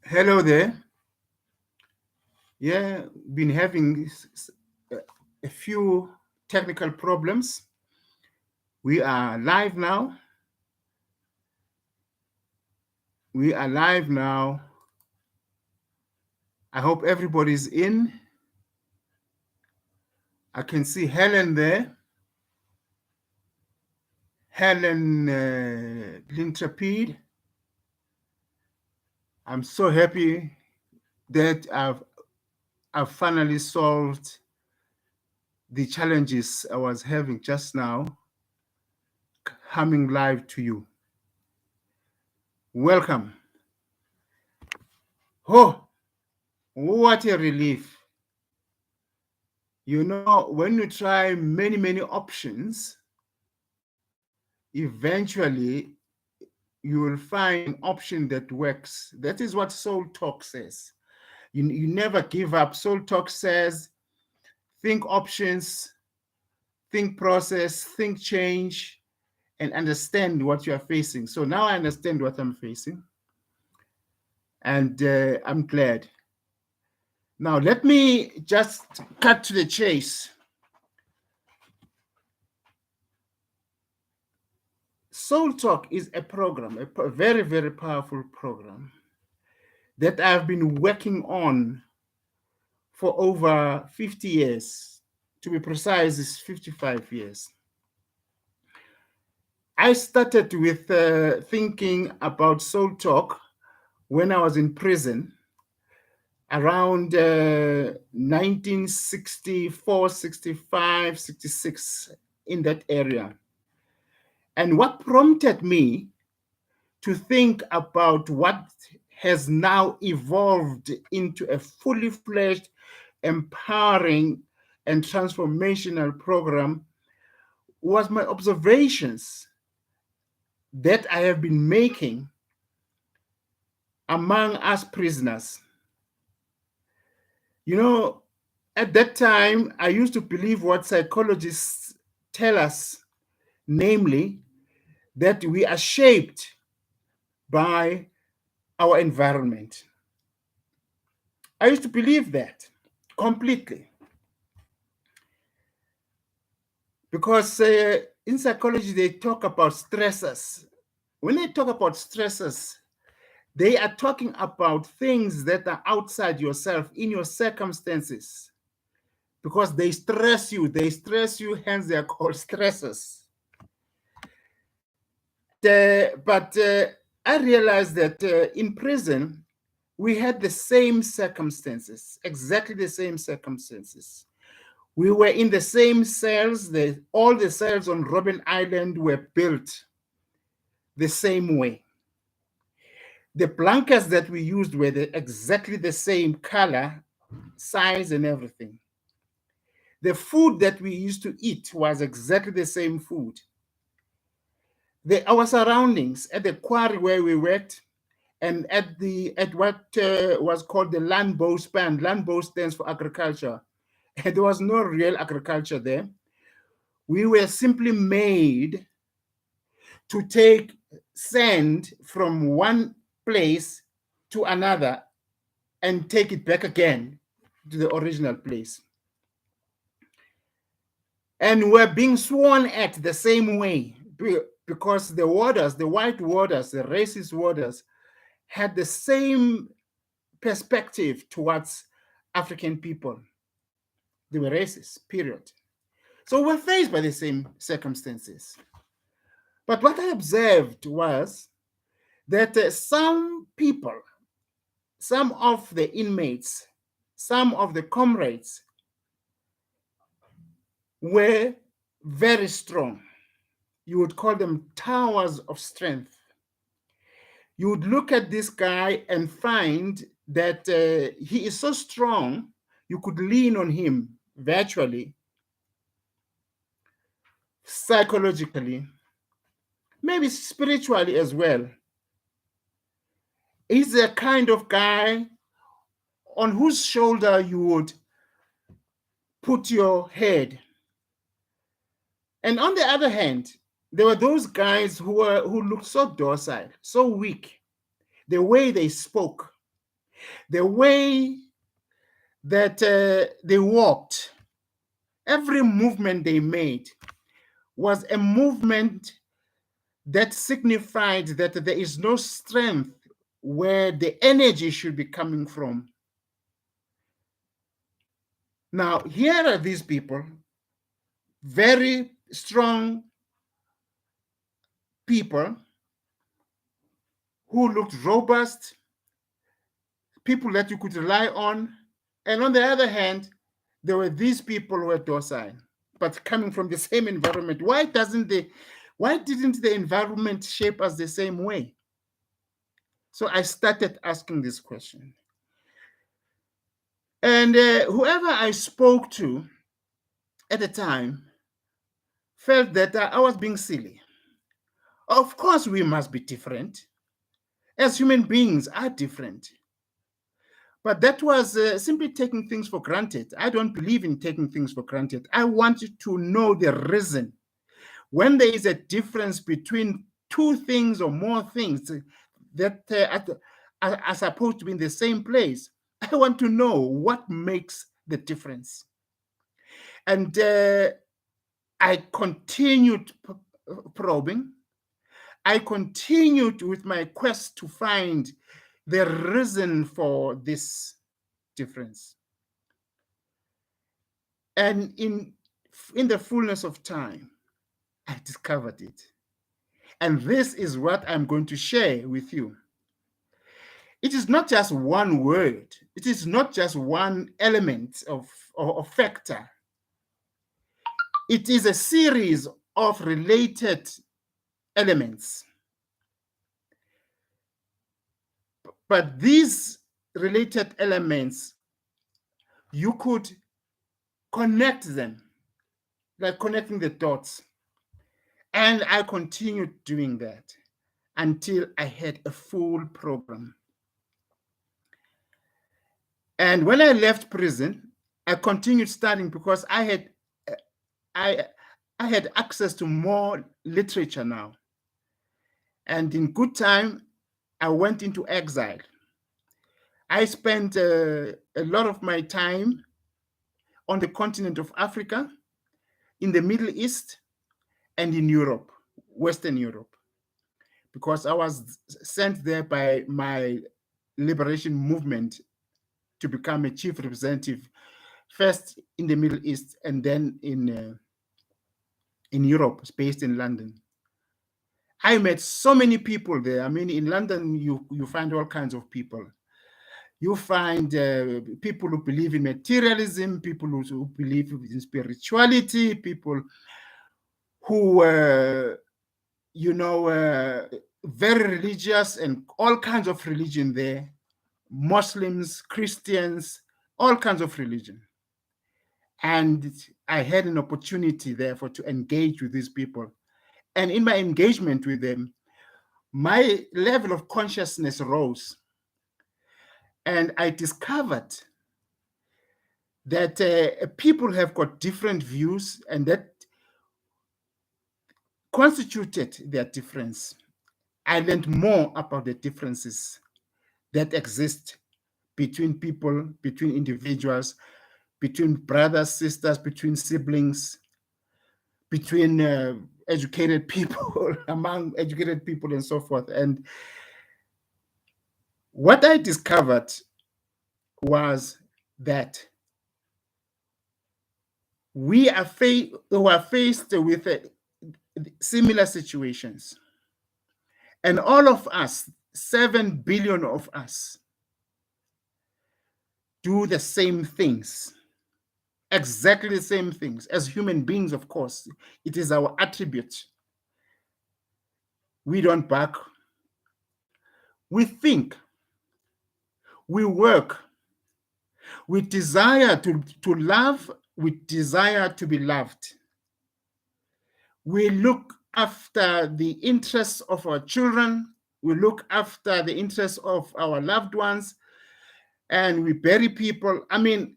Hello there. Yeah, been having a few technical problems. We are live now. We are live now. I hope everybody's in. I can see Helen there. Helen Lintrapede. I'm so happy that I've finally solved the challenges I was having just now, coming live to you. Welcome. Oh, what a relief. You know, when you try many, many options, eventually you will find an option that works. That is what Soul Talk says. You never give up. Soul Talk says, think options, think process, think change, and understand what you are facing. So now I understand what I'm facing, and I'm glad. Now, let me just cut to the chase. Soul Talk is a program, a very, very powerful program that I've been working on for over 50 years. To be precise, it's 55 years. I started with thinking about Soul Talk when I was in prison around 1964, 65, 66, in that area. And what prompted me to think about what has now evolved into a fully fledged, empowering, and transformational program was my observations that I have been making among us prisoners. You know, at that time, I used to believe what psychologists tell us, namely, that we are shaped by our environment. I used to believe that completely because in psychology, they talk about stressors. When they talk about stressors, they are talking about things that are outside yourself, in your circumstances, because they stress you, hence they are called stressors. But I realized that in prison, we had the same circumstances, exactly the same circumstances. We were in the same cells. All the cells on Robben Island were built the same way. The blankets that we used were exactly the same color, size, and everything. The food that we used to eat was exactly the same food. Our surroundings at the quarry where we worked and at what was called the Landbouw span. Landbouw stands for agriculture. And there was no real agriculture there. We were simply made to take sand from one place to another and take it back again to the original place. And we're being sworn at the same way because the warders, the white warders, the racist warders, had the same perspective towards African people. They were racist, period. So we're faced by the same circumstances. But what I observed was that some people, some of the inmates, some of the comrades were very strong. You would call them towers of strength. You would look at this guy and find that he is so strong, you could lean on him virtually, psychologically, maybe spiritually as well. He's the kind of guy on whose shoulder you would put your head. And on the other hand, there were those guys who looked so docile, so weak, the way they spoke. the way that they walked, every movement they made was a movement that signified that there is no strength where the energy should be coming from. Now, here are these people, very strong people who looked robust, people that you could rely on. And on the other hand, there were these people who were docile, but coming from the same environment. Why didn't the environment shape us the same way? So I started asking this question. And whoever I spoke to at the time felt that I was being silly. Of course, we must be different. As human beings are different. But that was simply taking things for granted. I don't believe in taking things for granted. I wanted to know the reason. When there is a difference between two things or more things that are supposed to be in the same place, I want to know what makes the difference. And I continued probing. I continued with my quest to find the reason for this difference. And in the fullness of time, I discovered it. And this is what I'm going to share with you. It is not just one word. It is not just one element or factor. It is a series of related elements. But these related elements, you could connect them, like connecting the dots. And I continued doing that until I had a full program. And when I left prison, I continued studying because I had access to more literature now. And in good time, I went into exile. I spent a lot of my time on the continent of Africa, in the Middle East, and in Europe, Western Europe, because I was sent there by my liberation movement to become a chief representative, first in the Middle East and then in Europe, based in London. I met so many people there. I mean, in London, you find all kinds of people. You find people who believe in materialism, people who believe in spirituality, people who very religious and all kinds of religion there, Muslims, Christians, all kinds of religion. And I had an opportunity, therefore, to engage with these people. And in my engagement with them, my level of consciousness rose. And I discovered that people have got different views, and that constituted their difference. I learned more about the differences that exist between people, between individuals, between brothers, sisters, between siblings, between educated people, among educated people, and so forth. And what I discovered was that we are faced with similar situations. And all of us, 7 billion of us, do the same things, exactly the same things. As human beings, of course, it is our attribute. We don't bark. We think. We work. We desire to love. We desire to be loved. We look after the interests of our children. We look after the interests of our loved ones. And we bury people. I mean,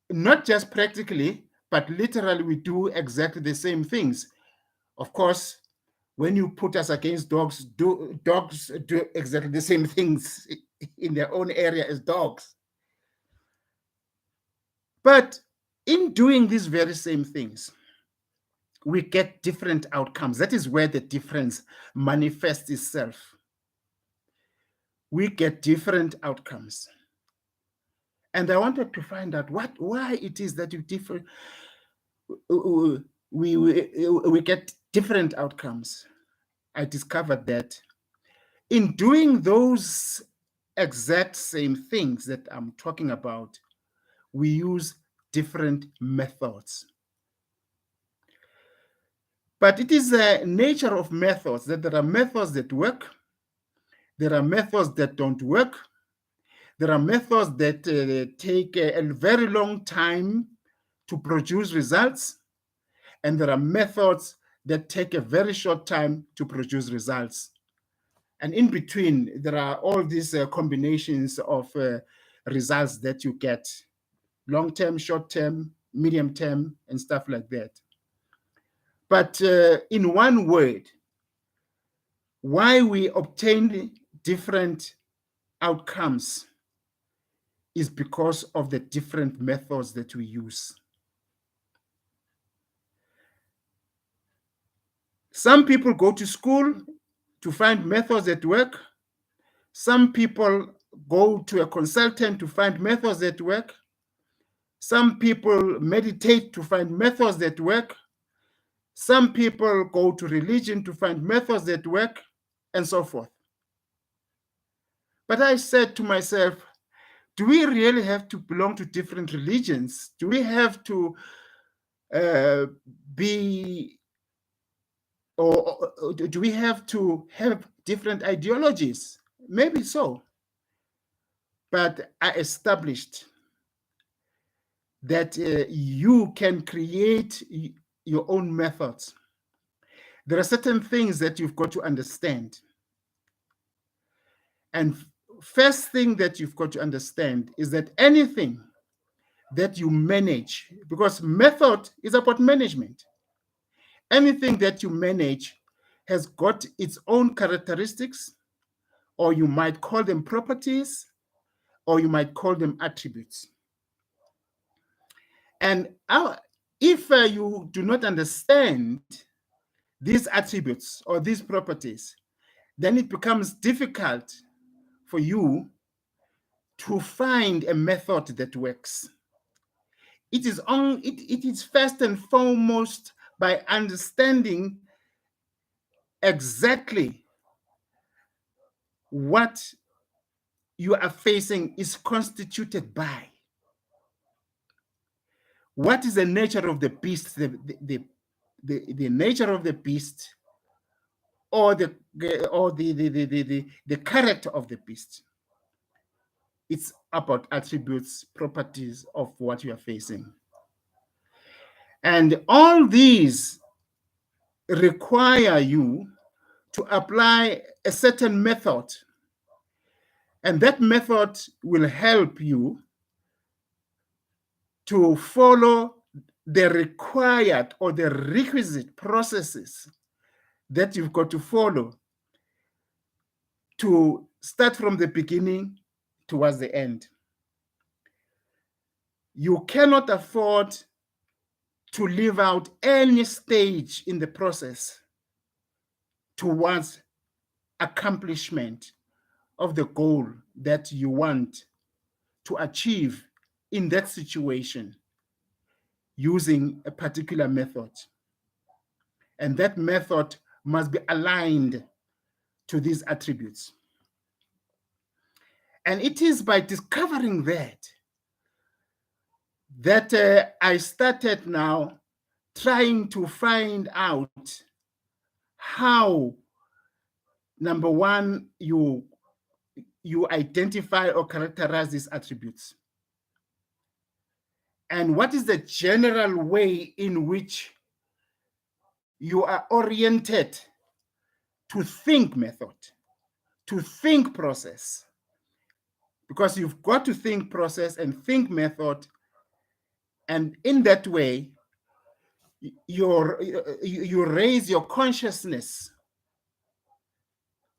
not just practically, but literally we do exactly the same things. Of course, when you put us against dogs, dogs do exactly the same things in their own area as dogs. But in doing these very same things, we get different outcomes. That is where the difference manifests itself. We get different outcomes. And I wanted to find out why it is that we get different outcomes. I discovered that in doing those exact same things that I'm talking about, we use different methods. But it is the nature of methods that there are methods that work, there are methods that don't work, there are methods that take a very long time to produce results, and there are methods that take a very short time to produce results. And in between, there are all these combinations of results that you get: long-term, short-term, medium-term, and stuff like that. But in one word, why we obtain different outcomes is because of the different methods that we use. Some people go to school to find methods that work. Some people go to a consultant to find methods that work. Some people meditate to find methods that work. Some people go to religion to find methods that work, and so forth. But I said to myself, do we really have to belong to different religions? Do we have to do we have to have different ideologies? Maybe so. But I established that you can create your own methods. There are certain things that you've got to understand. And first thing that you've got to understand is that anything that you manage, because method is about management, anything that you manage has got its own characteristics, or you might call them properties, or you might call them attributes. And if you do not understand these attributes or these properties, then it becomes difficult for you to find a method that works. It is first and foremost by understanding exactly what you are facing is constituted by. What is the nature of the beast, the nature of the beast, or the character of the beast? It's about attributes, properties of what you are facing. And all these require you to apply a certain method. And that method will help you to follow the required or the requisite processes that you've got to follow to start from the beginning towards the end. You cannot afford to leave out any stage in the process towards accomplishment of the goal that you want to achieve in that situation using a particular method. And that method must be aligned to these attributes. And it is by discovering that I started now trying to find out how, number one, you identify or characterize these attributes. And what is the general way in which you are oriented to think method, to think process? Because you've got to think process and think method, and in that way, you raise your consciousness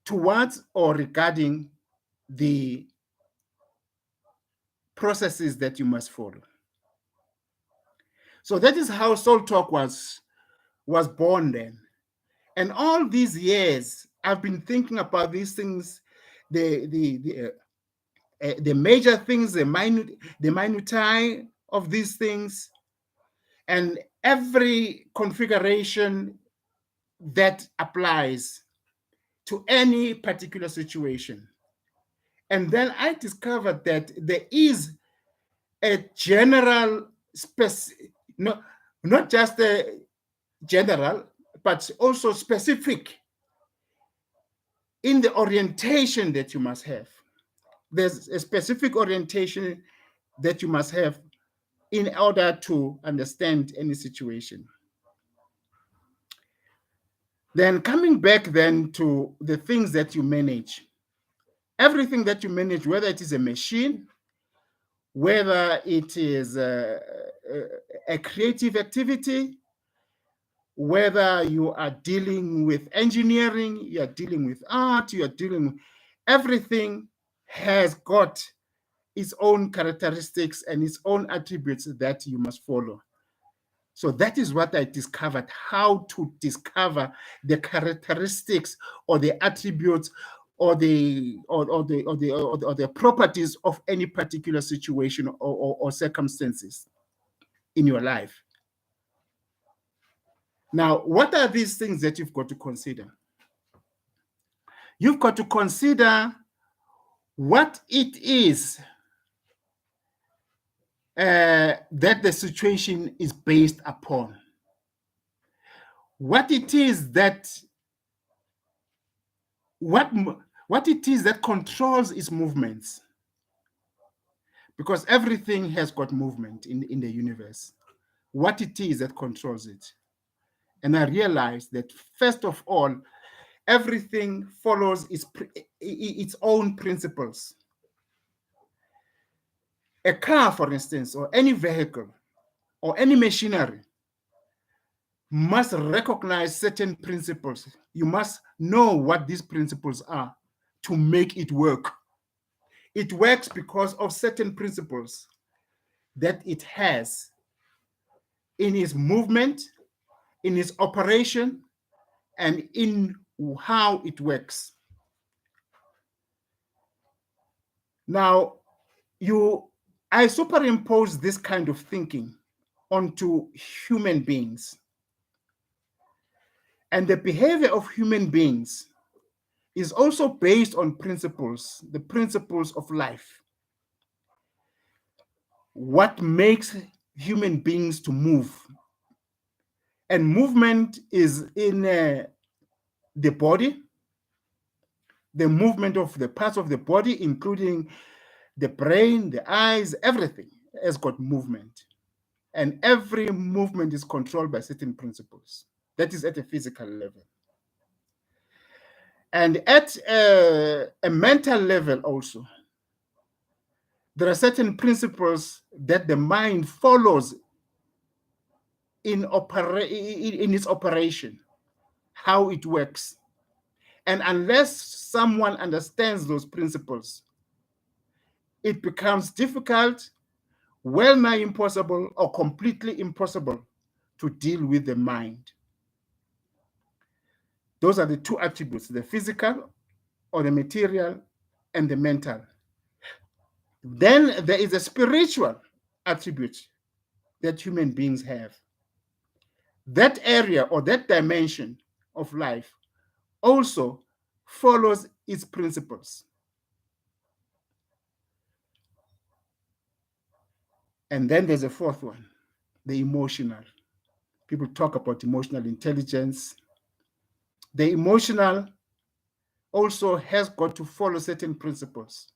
towards or regarding the processes that you must follow. So that is how SOULTALK was born then. And all these years, I've been thinking about these things, the major things, the minutiae of these things, and every configuration that applies to any particular situation. And then I discovered that there is a general, not just a general, but also specific in the orientation that you must have. There's a specific orientation that you must have in order to understand any situation. Then coming back then to the things that you manage, everything that you manage, whether it is a machine, whether it is a creative activity, whether you are dealing with engineering, you are dealing with art, you are dealing with everything, has got its own characteristics and its own attributes that you must follow. So that is what I discovered, how to discover the characteristics or the attributes or the properties of any particular situation or circumstances in your life. Now, what are these things that you've got to consider? You've got to consider what it is that the situation is based upon. What it is that controls its movements. Because everything has got movement in the universe. What it is that controls it. And I realized that first of all, everything follows its own principles. A car, for instance, or any vehicle, or any machinery must recognize certain principles. You must know what these principles are to make it work. It works because of certain principles that it has in its movement, in its operation, and in how it works. Now, I superimpose this kind of thinking onto human beings. And the behavior of human beings is also based on principles, the principles of life. What makes human beings to move? And movement is in the body, the movement of the parts of the body, including the brain, the eyes, everything has got movement. And every movement is controlled by certain principles. That is at a physical level. And at a mental level also, there are certain principles that the mind follows in its operation, how it works. And unless someone understands those principles, it becomes difficult, well nigh impossible, or completely impossible to deal with the mind. Those are the two attributes, the physical or the material and the mental. Then there is a spiritual attribute that human beings have. That area or that dimension of life also follows its principles. And then there's a fourth one, the emotional. People talk about emotional intelligence. The emotional also has got to follow certain principles.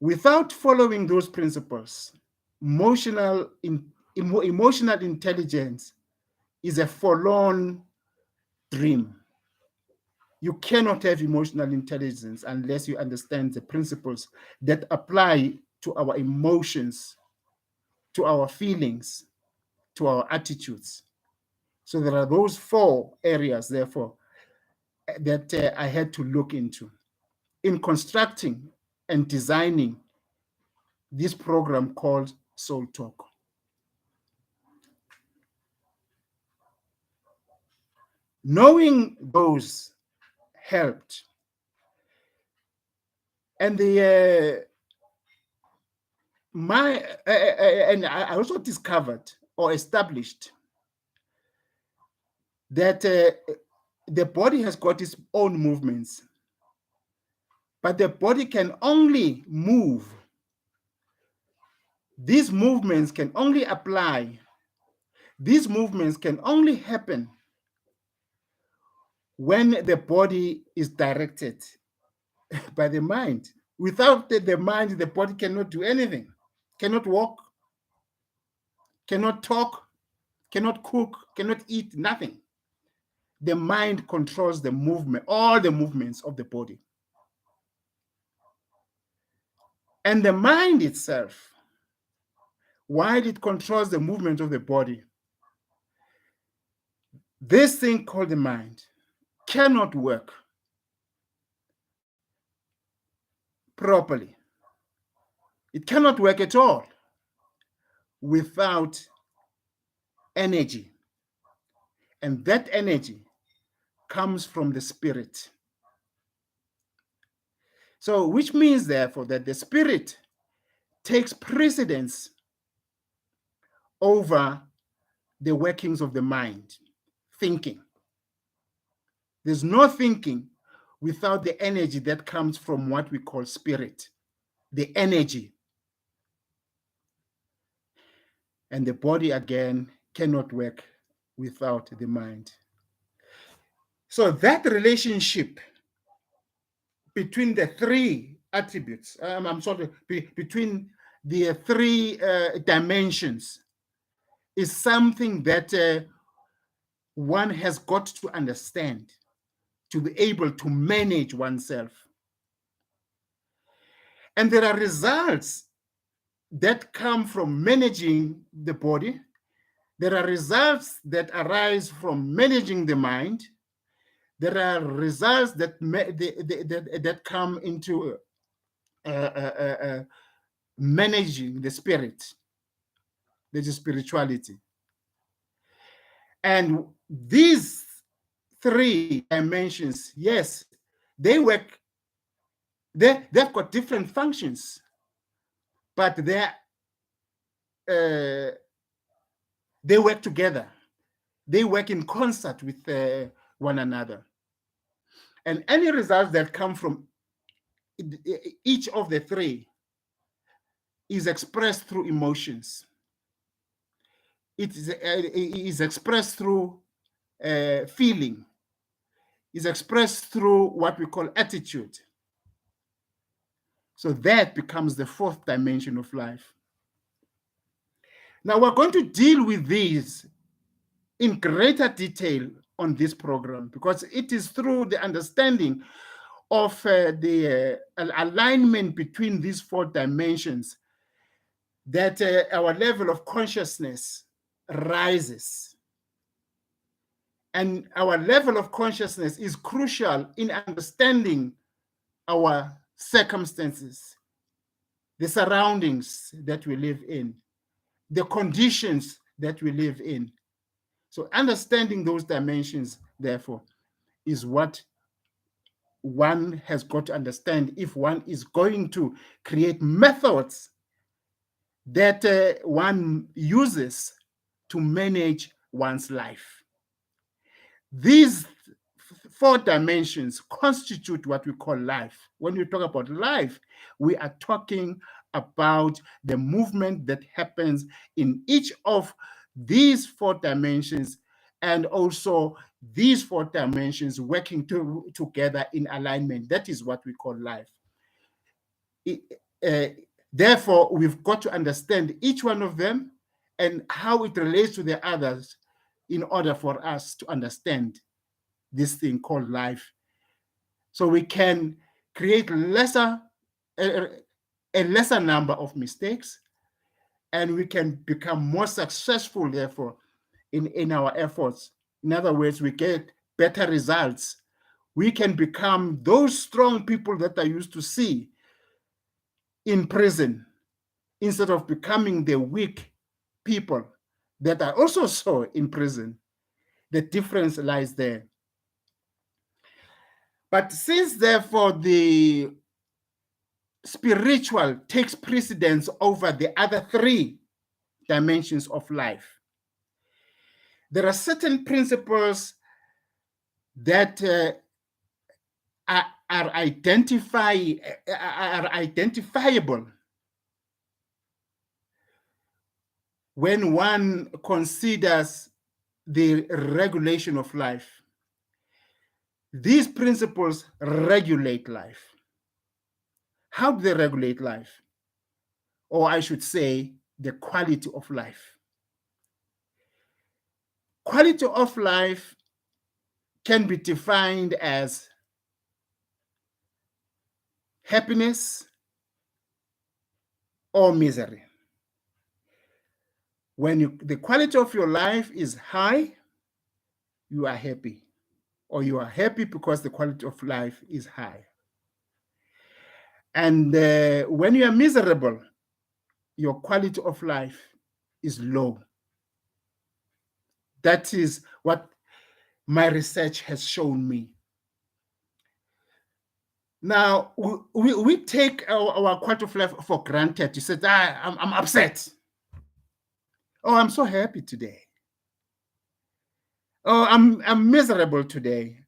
Without following those principles, emotional intelligence is a forlorn dream. You cannot have emotional intelligence unless you understand the principles that apply to our emotions, to our feelings, to our attitudes. So there are those four areas, therefore, that I had to look into in constructing and designing this program called Soul Talk. Knowing those helped. And and I also discovered or established that the body has got its own movements, but the body can only move. These movements can only apply. These movements can only happen when the body is directed by the mind. Without the mind, the body cannot do anything, cannot walk, cannot talk, cannot cook, cannot eat, nothing. The mind controls the movement, all the movements of the body. And the mind itself, while it controls the movement of the body, this thing called the mind cannot work properly. It cannot work at all without energy. And that energy comes from the spirit. So, which means, therefore, that the spirit takes precedence over the workings of the mind, thinking. There's no thinking without the energy that comes from what we call spirit, the energy. And the body, again, cannot work without the mind. So that relationship between the three attributes, between the three dimensions, is something that one has got to understand to be able to manage oneself. And there are results that come from managing the body. There are results that arise from managing the mind. There are results that come into managing the spirit, that is spirituality. And these three dimensions, yes, they work. They've got different functions, but they work together. They work in concert with one another. And any results that come from each of the three is expressed through emotions. It is expressed through feeling. Is expressed through what we call attitude. So that becomes the fourth dimension of life. Now we're going to deal with these in greater detail on this program, because it is through the understanding of the alignment between these four dimensions that our level of consciousness rises. And our level of consciousness is crucial in understanding our circumstances, the surroundings that we live in, the conditions that we live in. So understanding those dimensions, therefore, is what one has got to understand if one is going to create methods that one uses to manage one's life. These four dimensions constitute what we call life. When we talk about life, we are talking about the movement that happens in each of these four dimensions, and also these four dimensions working together in alignment. That is what we call life. Therefore, we've got to understand each one of them and how it relates to the others in order for us to understand this thing called life. So we can create a lesser number of mistakes, and we can become more successful, therefore, in our efforts. In other words, we get better results. We can become those strong people that I used to see in prison, instead of becoming the weak people that I also saw in prison. The difference lies there. But since, therefore, the spiritual takes precedence over the other three dimensions of life, there are certain principles that are identifiable when one considers the regulation of life. These principles regulate life. How do they regulate life? Or I should say, the quality of life. Quality of life can be defined as happiness or misery. When the quality of your life is high, you are happy, or you are happy because the quality of life is high. And when you are miserable, your quality of life is low. That is what my research has shown me. Now, we take our quality of life for granted. You said, I'm upset. Oh, I'm so happy today. Oh, I'm miserable today.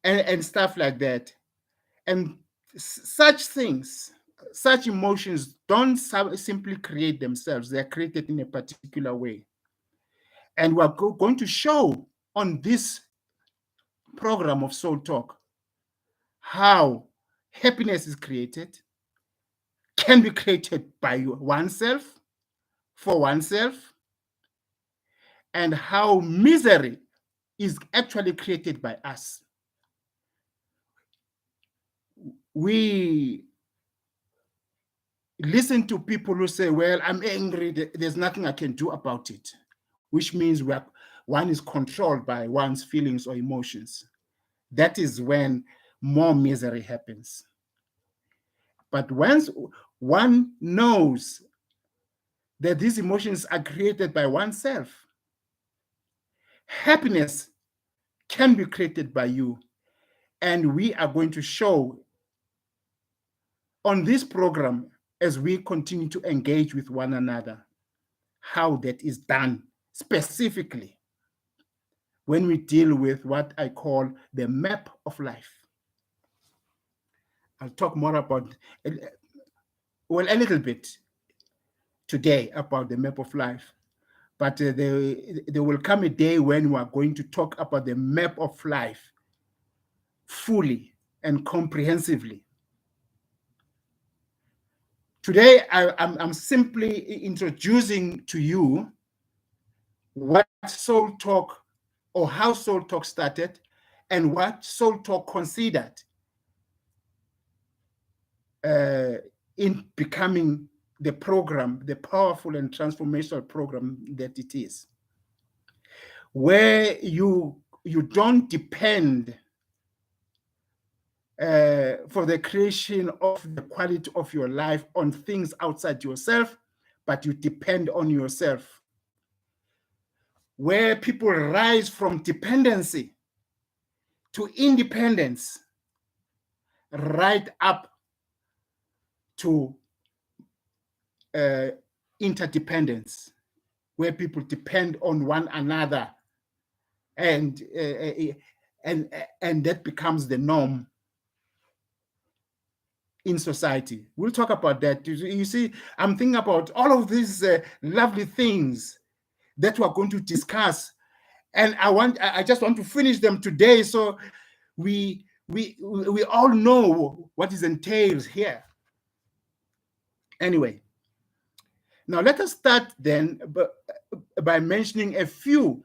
And stuff like that. And such things, such emotions don't simply create themselves. They're created in a particular way. And we're going to show on this program of Soul Talk how happiness is created, can be created by oneself, for oneself, and how misery is actually created by us. We listen to people who say, well, I'm angry, there's nothing I can do about it, which means one is controlled by one's feelings or emotions. That is when more misery happens. But once one knows that these emotions are created by oneself, happiness can be created by you. And we are going to show on this program, as we continue to engage with one another, how that is done specifically when we deal with what I call the map of life. I'll talk more about, well, a little bit today about the map of life. But there will come a day when we are going to talk about the map of life fully and comprehensively. Today, I'm simply introducing to you what Soul Talk, or how Soul Talk started, and what Soul Talk considered in becoming the program, the powerful and transformational program that it is, where you don't depend for the creation of the quality of your life on things outside yourself, but you depend on yourself. Where people rise from dependency to independence, right up to interdependence, where people depend on one another, and that becomes the norm in society. We'll talk about that. You see, I'm thinking about all of these lovely things that we're going to discuss, and I just want to finish them today, so we all know what is entailed here. Anyway, now let us start then by mentioning a few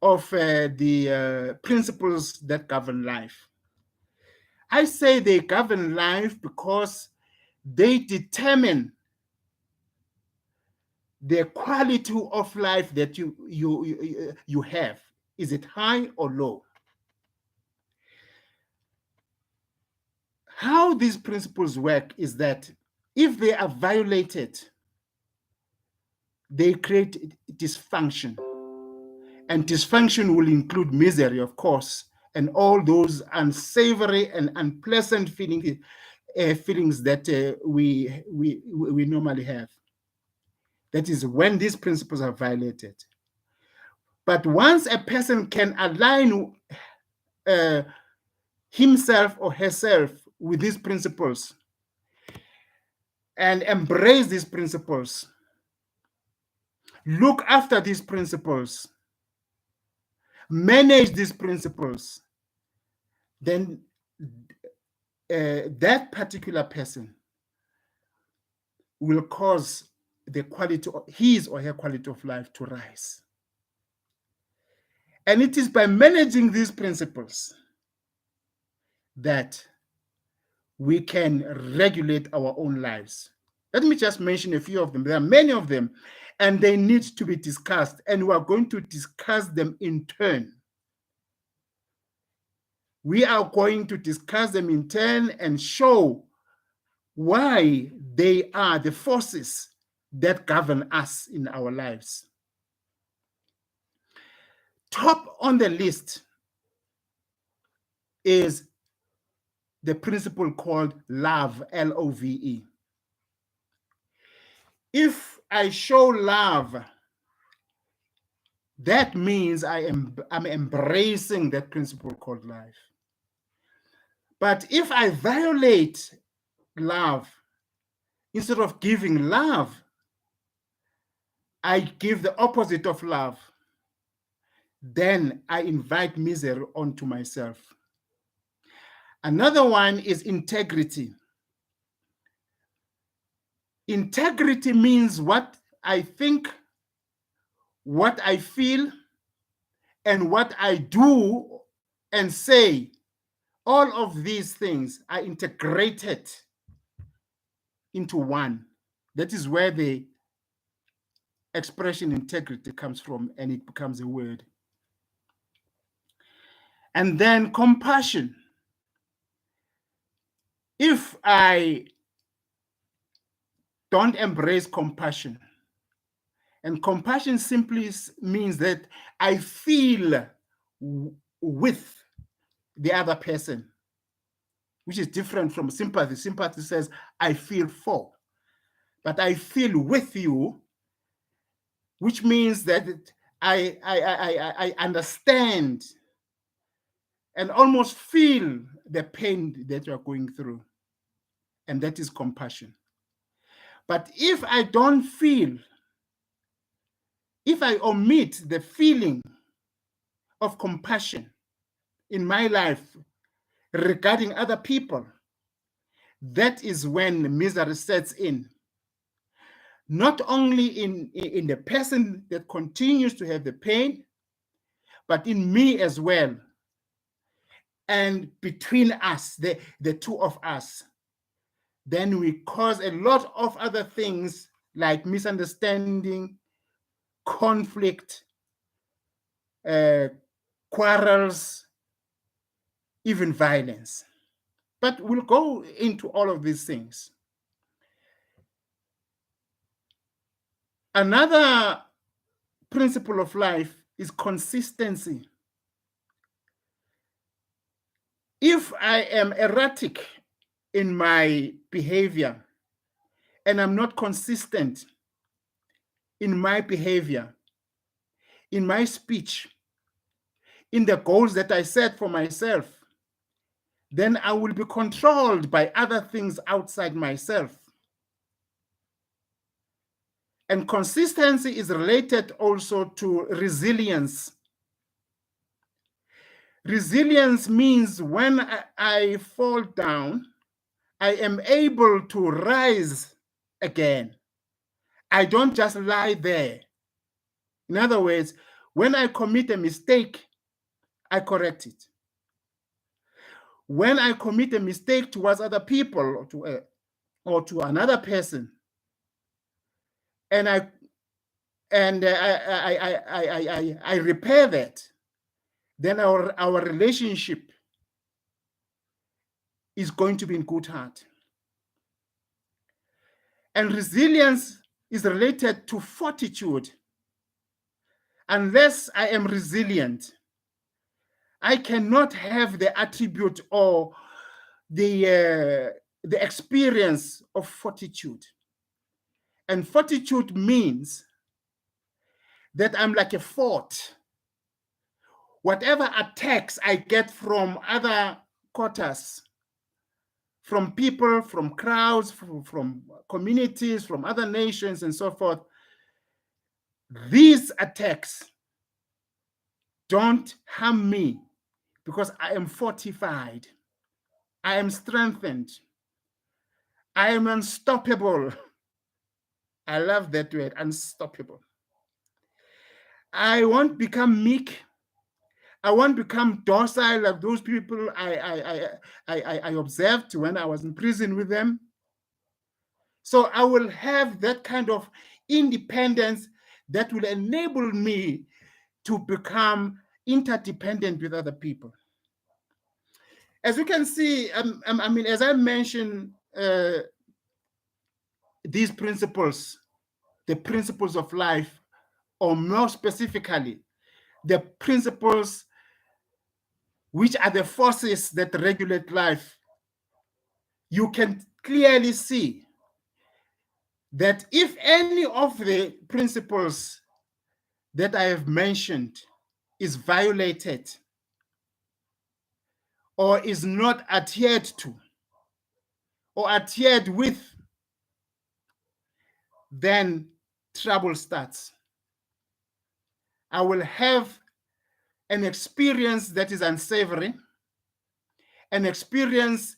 of the principles that govern life. I say they govern life because they determine the quality of life that you have. Is it high or low? How these principles work is that if they are violated, they create dysfunction. And dysfunction will include misery, of course, and all those unsavory and unpleasant feelings that we normally have. That is when these principles are violated. But once a person can align himself or herself with these principles and embrace these principles, look after these principles, manage these principles, then that particular person will cause the quality of his or her quality of life to rise. And it is by managing these principles that we can regulate our own lives. Let me just mention a few of them. There are many of them, and they need to be discussed, and we are going to discuss them in turn. We are going to discuss them in turn and show why they are the forces that govern us in our lives. Top on the list is the principle called love, L-O-V-E. If I show love, that means I'm embracing that principle called life. But if I violate love, instead of giving love, I give the opposite of love, then I invite misery onto myself. Another one is integrity. Integrity means what I think, what I feel, and what I do and say. All of these things are integrated into one. That is where the expression integrity comes from, and it becomes a word. And then compassion. If I don't embrace compassion, and compassion simply means that I feel with the other person, which is different from sympathy. Sympathy says, I feel for, but I feel with you, which means that I understand and almost feel the pain that you're going through. And that is compassion. But if I don't feel, if I omit the feeling of compassion in my life regarding other people, that is when misery sets in. Not only in the person that continues to have the pain, but in me as well. And between us, the two of us, then we cause a lot of other things like misunderstanding, conflict, quarrels, even violence. But we'll go into all of these things. Another principle of life is consistency. If I am erratic in my behavior and I'm not consistent in my behavior, in my speech, in the goals that I set for myself, then I will be controlled by other things outside myself. And consistency is related also to resilience. Resilience means when I fall down, I am able to rise again. I don't just lie there. In other words, when I commit a mistake, I correct it. When I commit a mistake towards other people or to another person, and I repair that, then our relationship is going to be in good heart. And resilience is related to fortitude. Unless I am resilient, I cannot have the attribute or the experience of fortitude. And fortitude means that I'm like a fort. Whatever attacks I get from other quarters, from people, from crowds, from communities, from other nations, and so forth, these attacks don't harm me because I am fortified. I am strengthened. I am unstoppable. I love that word, unstoppable. I won't become meek. I won't become docile like those people I observed when I was in prison with them. So I will have that kind of independence that will enable me to become interdependent with other people. As you can see, I mean, as I mentioned, these principles, the principles of life, or more specifically, the principles which are the forces that regulate life, you can clearly see that if any of the principles that I have mentioned is violated or is not adhered to or adhered with, then trouble starts. I will have an experience that is unsavory, an experience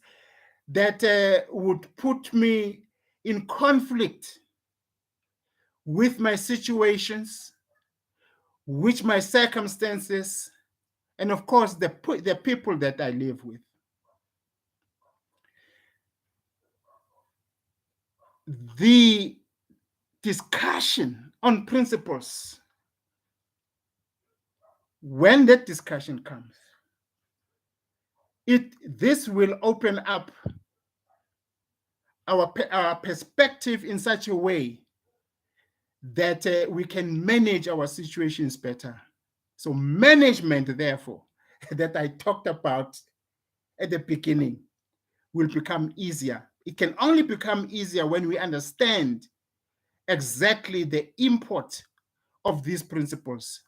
that would put me in conflict with my situations, with my circumstances, and of course, the people that I live with. The discussion on principles, when that discussion comes, this will open up our perspective in such a way that we can manage our situations better. So management, therefore, that I talked about at the beginning, will become easier. It can only become easier when we understand exactly the import of these principles.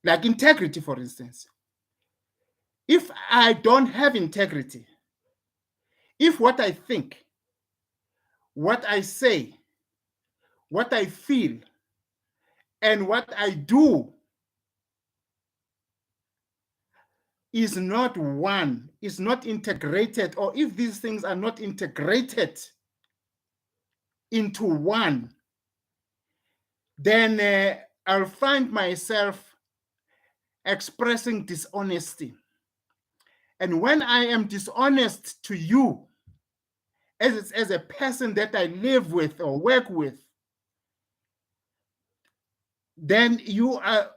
Like integrity, for instance. If I don't have integrity, if what I think, what I say, what I feel, and what I do is not one, is not integrated, or if these things are not integrated into one, then I'll find myself expressing dishonesty. And when I am dishonest to you, as a person that I live with or work with, then you are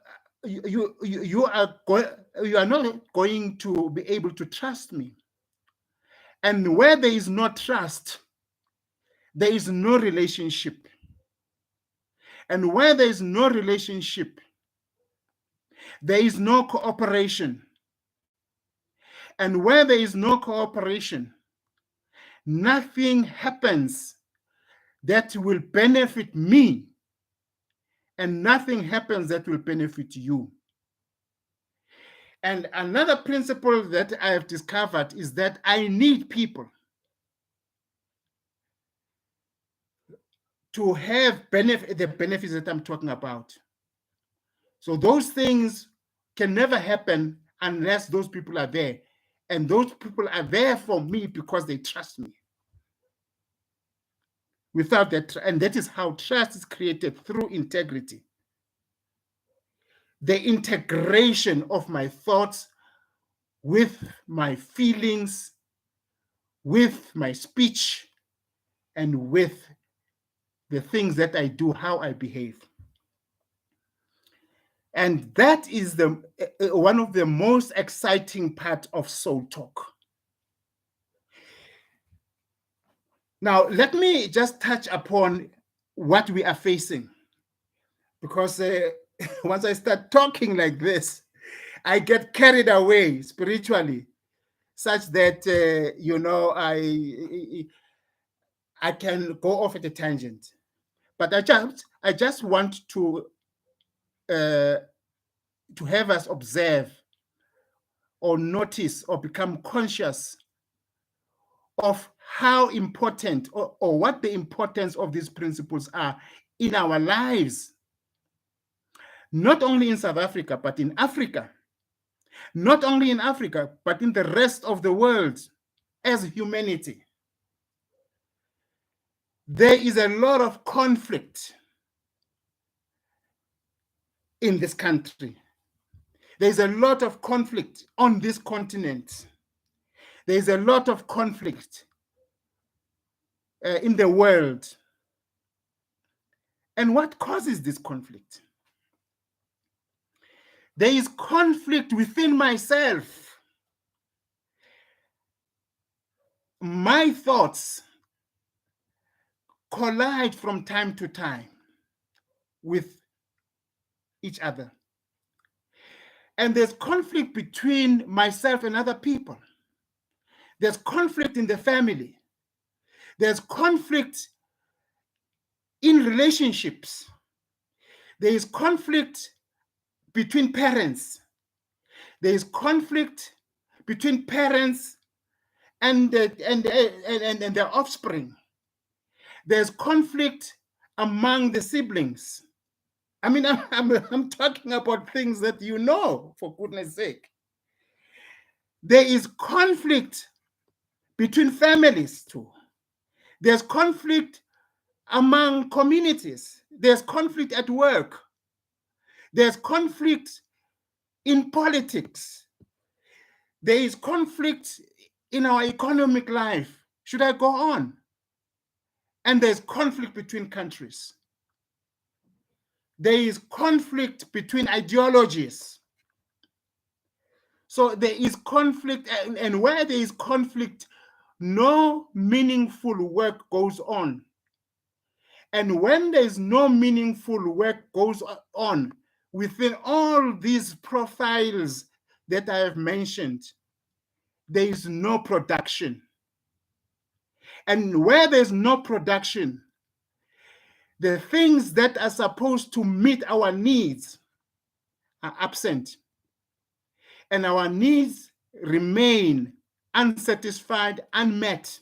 not going to be able to trust me. And where there is no trust, there is no relationship. And where there is no relationship, there is no cooperation. And where there is no cooperation, nothing happens that will benefit me, and nothing happens that will benefit you. And another principle that I have discovered is that I need people to have the benefits that I'm talking about. So those things can never happen unless those people are there. And those people are there for me because they trust me. Without that, and that is how trust is created, through integrity. The integration of my thoughts with my feelings, with my speech, and with the things that I do, how I behave. And that is one of the most exciting parts of Soul Talk. Now, let me just touch upon what we are facing, because once I start talking like this, I get carried away spiritually, such that I can go off at a tangent. But I just want to have us observe or notice or become conscious of how important or what the importance of these principles are in our lives, not only in South Africa, but in Africa, not only in Africa, but in the rest of the world as humanity. There is a lot of conflict in this country. There's a lot of conflict on this continent. There's a lot of conflict in the world. And what causes this conflict? There is conflict within myself. My thoughts collide from time to time with each other. And there's conflict between myself and other people. There's conflict in the family. There's conflict in relationships. There is conflict between parents. There is conflict between parents and their offspring. There's conflict among the siblings. I mean, I'm talking about things that you know, for goodness sake. There is conflict between families too. There's conflict among communities. There's conflict at work. There's conflict in politics. There is conflict in our economic life. Should I go on? And there's conflict between countries. There is conflict between ideologies. So there is conflict, and where there is conflict, no meaningful work goes on. And when there is no meaningful work goes on within all these profiles that I have mentioned, there is no production. And where there's no production, the things that are supposed to meet our needs are absent. And our needs remain unsatisfied, unmet.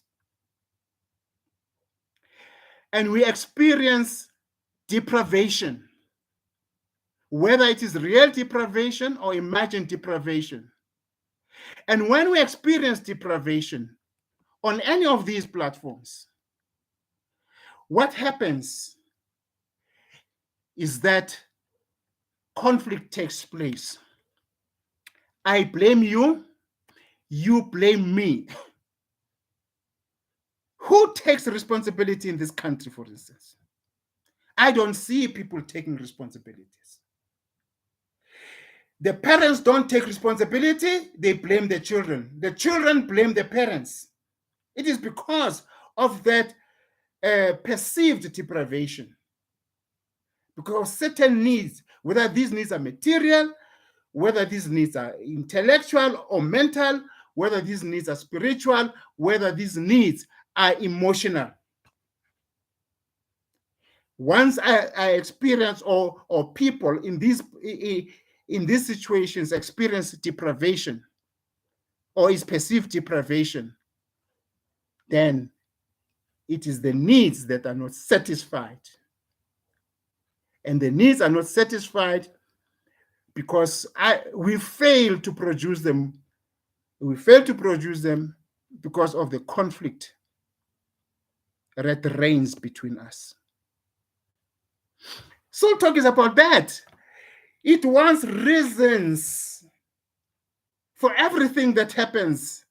And we experience deprivation, whether it is real deprivation or imagined deprivation. And when we experience deprivation on any of these platforms, what happens is that conflict takes place. I blame you, you blame me. Who takes responsibility in this country, for instance? I don't see people taking responsibilities. The parents don't take responsibility, they blame the children. The children blame the parents. It is because of that perceived deprivation. Because certain needs, whether these needs are material, whether these needs are intellectual or mental, whether these needs are spiritual, whether these needs are emotional. Once I experience or people in these situations experience deprivation or is perceived deprivation, then it is the needs that are not satisfied. And the needs are not satisfied because we fail to produce them. We fail to produce them because of the conflict that reigns between us. SOULTALK is about that. It wants reasons for everything that happens,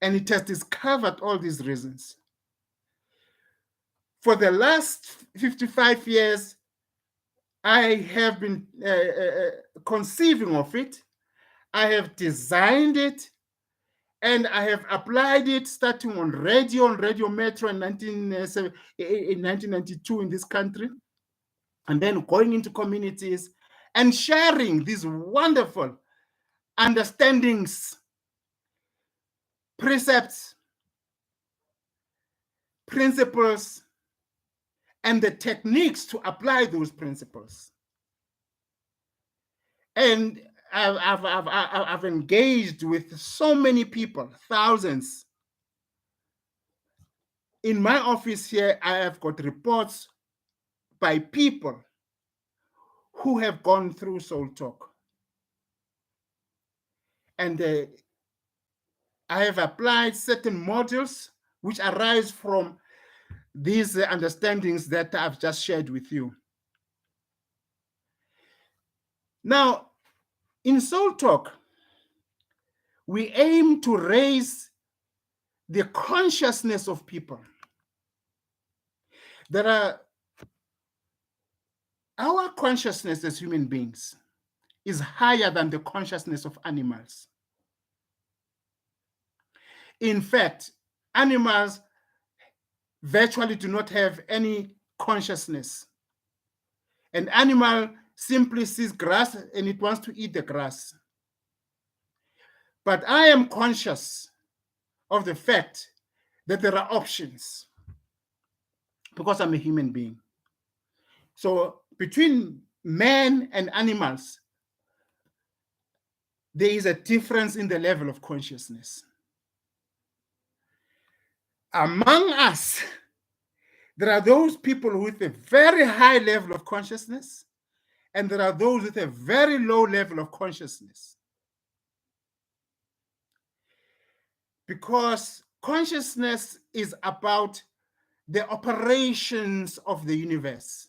and it has discovered all these reasons. For the last 55 years, I have been conceiving of it. I have designed it, And I have applied it starting on Radio Metro in 1992 in this country, and then going into communities and sharing these wonderful understandings, precepts, principles, and the techniques to apply those principles. And I've engaged with so many people, thousands. In my office here, I have got reports by people who have gone through SOULTALK. And I have applied certain modules which arise from these understandings that I've just shared with you. Now, in SOULTALK, we aim to raise the consciousness of people. Our consciousness as human beings is higher than the consciousness of animals. In fact, animals virtually do not have any consciousness. An animal simply sees grass and it wants to eat the grass. But I am conscious of the fact that there are options because I'm a human being. So between man and animals, there is a difference in the level of consciousness. Among us, there are those people with a very high level of consciousness, and there are those with a very low level of consciousness. Because consciousness is about the operations of the universe.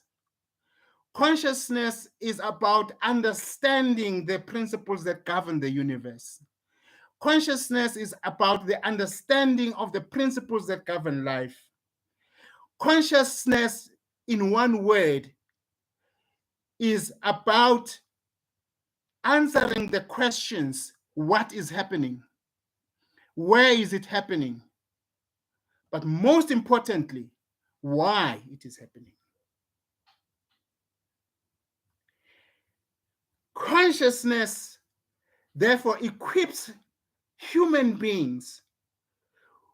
Consciousness is about understanding the principles that govern the universe. Consciousness is about the understanding of the principles that govern life. Consciousness, in one word, is about answering the questions: what is happening? Where is it happening? But most importantly, why it is happening. Consciousness, therefore, equips human beings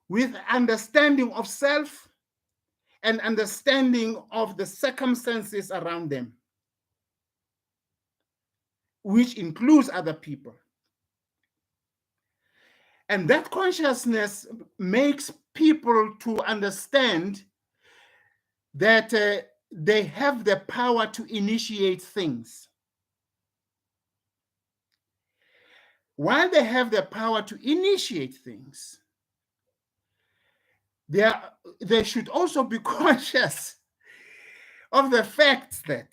with understanding of self and understanding of the circumstances around them, which includes other people. And that consciousness makes people to understand that they have the power to initiate things. While they have the power to initiate things, they should also be conscious of the fact that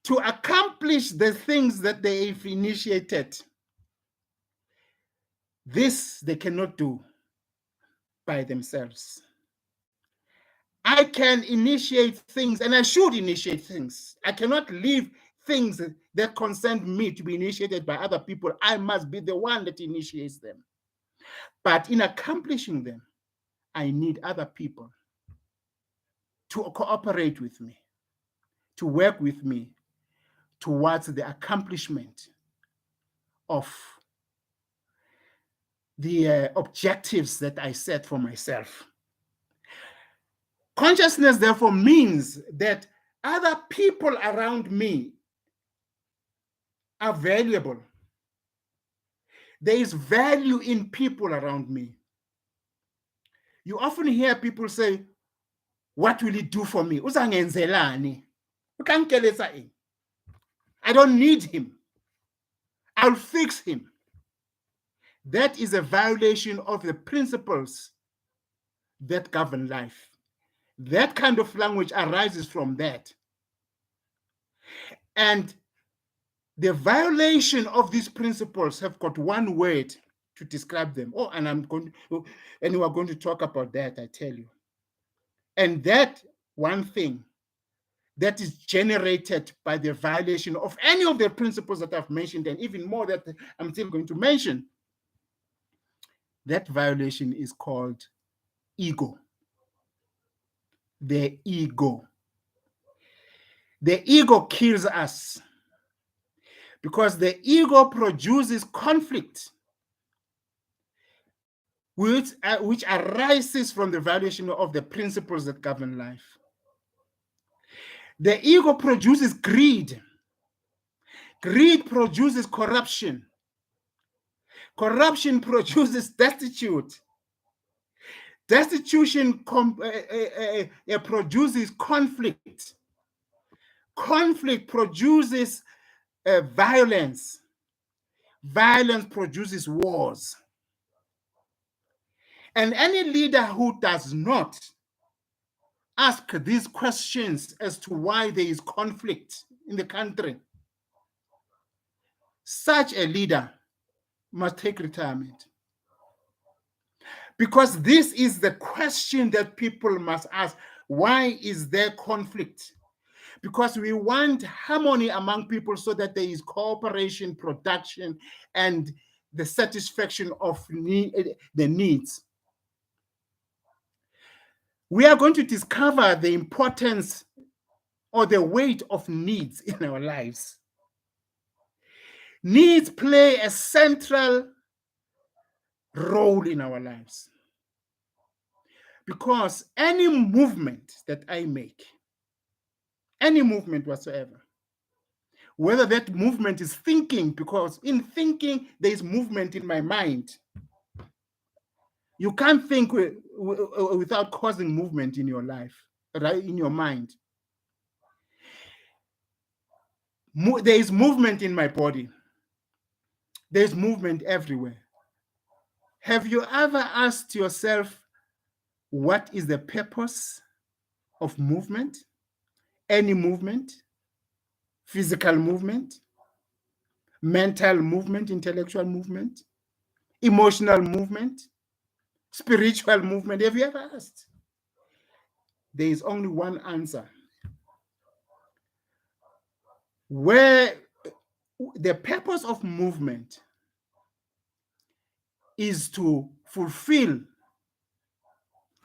to accomplish the things that they've initiated, this they cannot do by themselves. I can initiate things, and I should initiate things. I cannot leave things that concern me to be initiated by other people. I must be the one that initiates them. But in accomplishing them, I need other people to cooperate with me, to work with me towards the accomplishment of the objectives that I set for myself. Consciousness, therefore, means that other people around me are valuable. There is value in people around me. You often hear people say, what will it do for me? Uzangenzelani? I don't need him. I'll fix him. That is a violation of the principles that govern life. That kind of language arises from that. And the violation of these principles have got one word to describe them. Oh, and we're going to talk about that, I tell you. And that one thing that is generated by the violation of any of the principles that I've mentioned, and even more that I'm still going to mention, That violation is called ego. The ego. The ego kills us because the ego produces conflict, which arises from the violation of the principles that govern life. The ego produces greed. Greed produces corruption. Corruption produces destitute. Destitution produces conflict. Conflict produces violence. Violence produces wars. And any leader who does not ask these questions as to why there is conflict in the country, such a leader must take retirement. Because this is the question that people must ask. Why is there conflict? Because we want harmony among people so that there is cooperation, production, and the satisfaction of the needs. We are going to discover the importance or the weight of needs in our lives. Needs play a central role in our lives. Because any movement that I make, any movement whatsoever, whether that movement is thinking, because in thinking, there is movement in my mind. You can't think without causing movement in your life, right? In your mind. There is movement in my body. There's movement everywhere. Have you ever asked yourself, what is the purpose of movement? Any movement? Physical movement? Mental movement, intellectual movement? Emotional movement? Spiritual movement? Have you ever asked? There is only one answer. Where the purpose of movement is to fulfill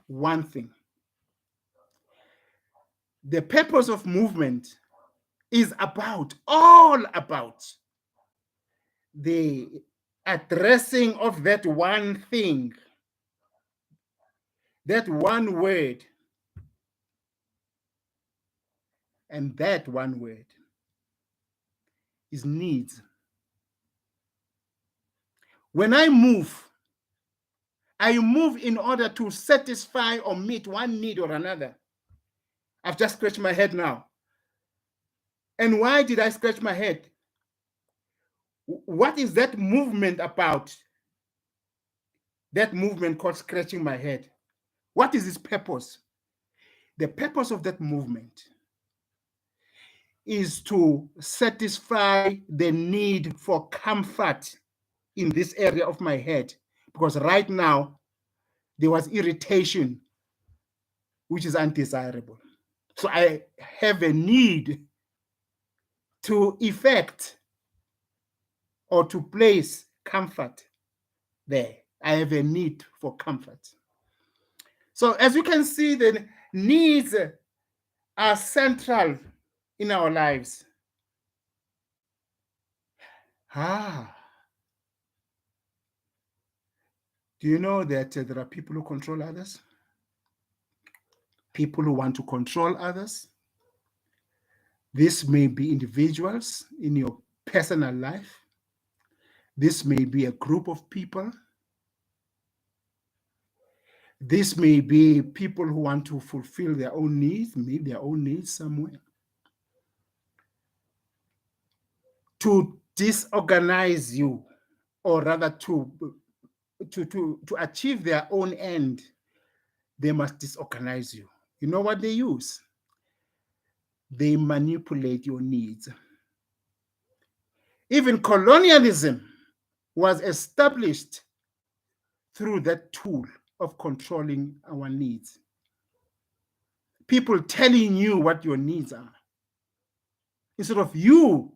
one thing. The purpose of movement is all about the addressing of that one thing, that one word. And that one word is needs. When I move in order to satisfy or meet one need or another. I've just scratched my head now. And why did I scratch my head? What is that movement about? That movement called scratching my head. What is its purpose? The purpose of that movement is to satisfy the need for comfort in this area of my head. Because right now, there was irritation, which is undesirable. So I have a need to effect or to place comfort there. I have a need for comfort. So as you can see, the needs are central in our lives. Do you know that there are people who control others? People who want to control others. This may be individuals in your personal life. This may be a group of people. This may be people who want to fulfill their own needs, meet their own needs somewhere. To disorganize you, or rather to achieve their own end, they must disorganize you. You know what they use? They manipulate your needs. Even colonialism was established through that tool of controlling our needs. People telling you what your needs are, instead of you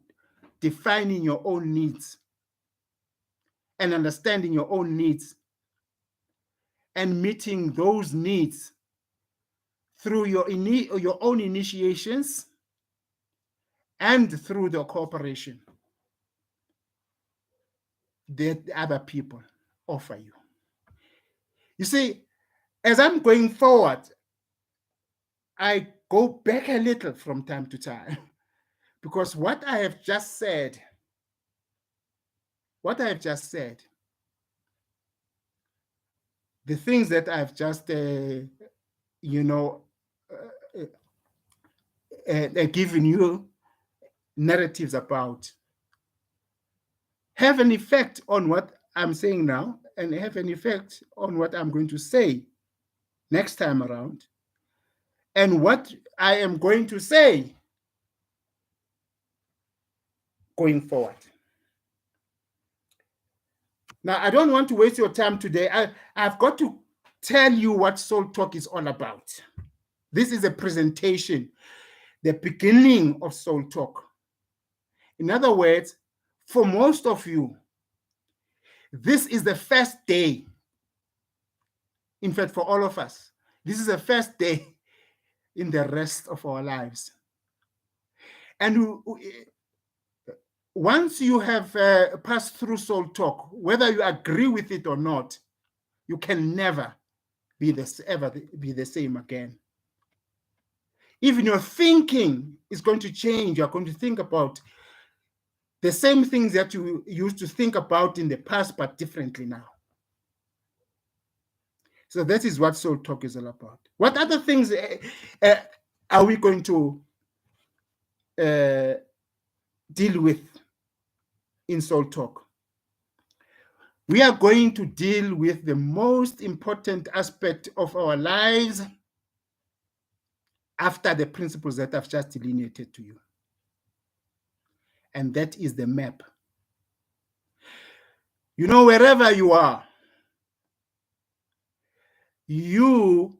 defining your own needs and understanding your own needs and meeting those needs through your own initiations and through the cooperation that other people offer you. You see, as I'm going forward, I go back a little from time to time because what I have just said, the things that I've just, given you narratives about, have an effect on what I'm saying now and have an effect on what I'm going to say next time around and what I am going to say going forward. Now, I don't want to waste your time today. I've got to tell you what Soul Talk is all about. This is a presentation, the beginning of Soul Talk. In other words, for most of you, this is the first day. In fact, for all of us, this is the first day in the rest of our lives. And once you have passed through Soul Talk, whether you agree with it or not, you can never be the same again. Even your thinking is going to change. You're going to think about the same things that you used to think about in the past, but differently now. So that is what Soul Talk is all about. What other things are we going to deal with in Soul Talk? We are going to deal with the most important aspect of our lives after the principles that I've just delineated to you. And that is the map. You know, wherever you are, you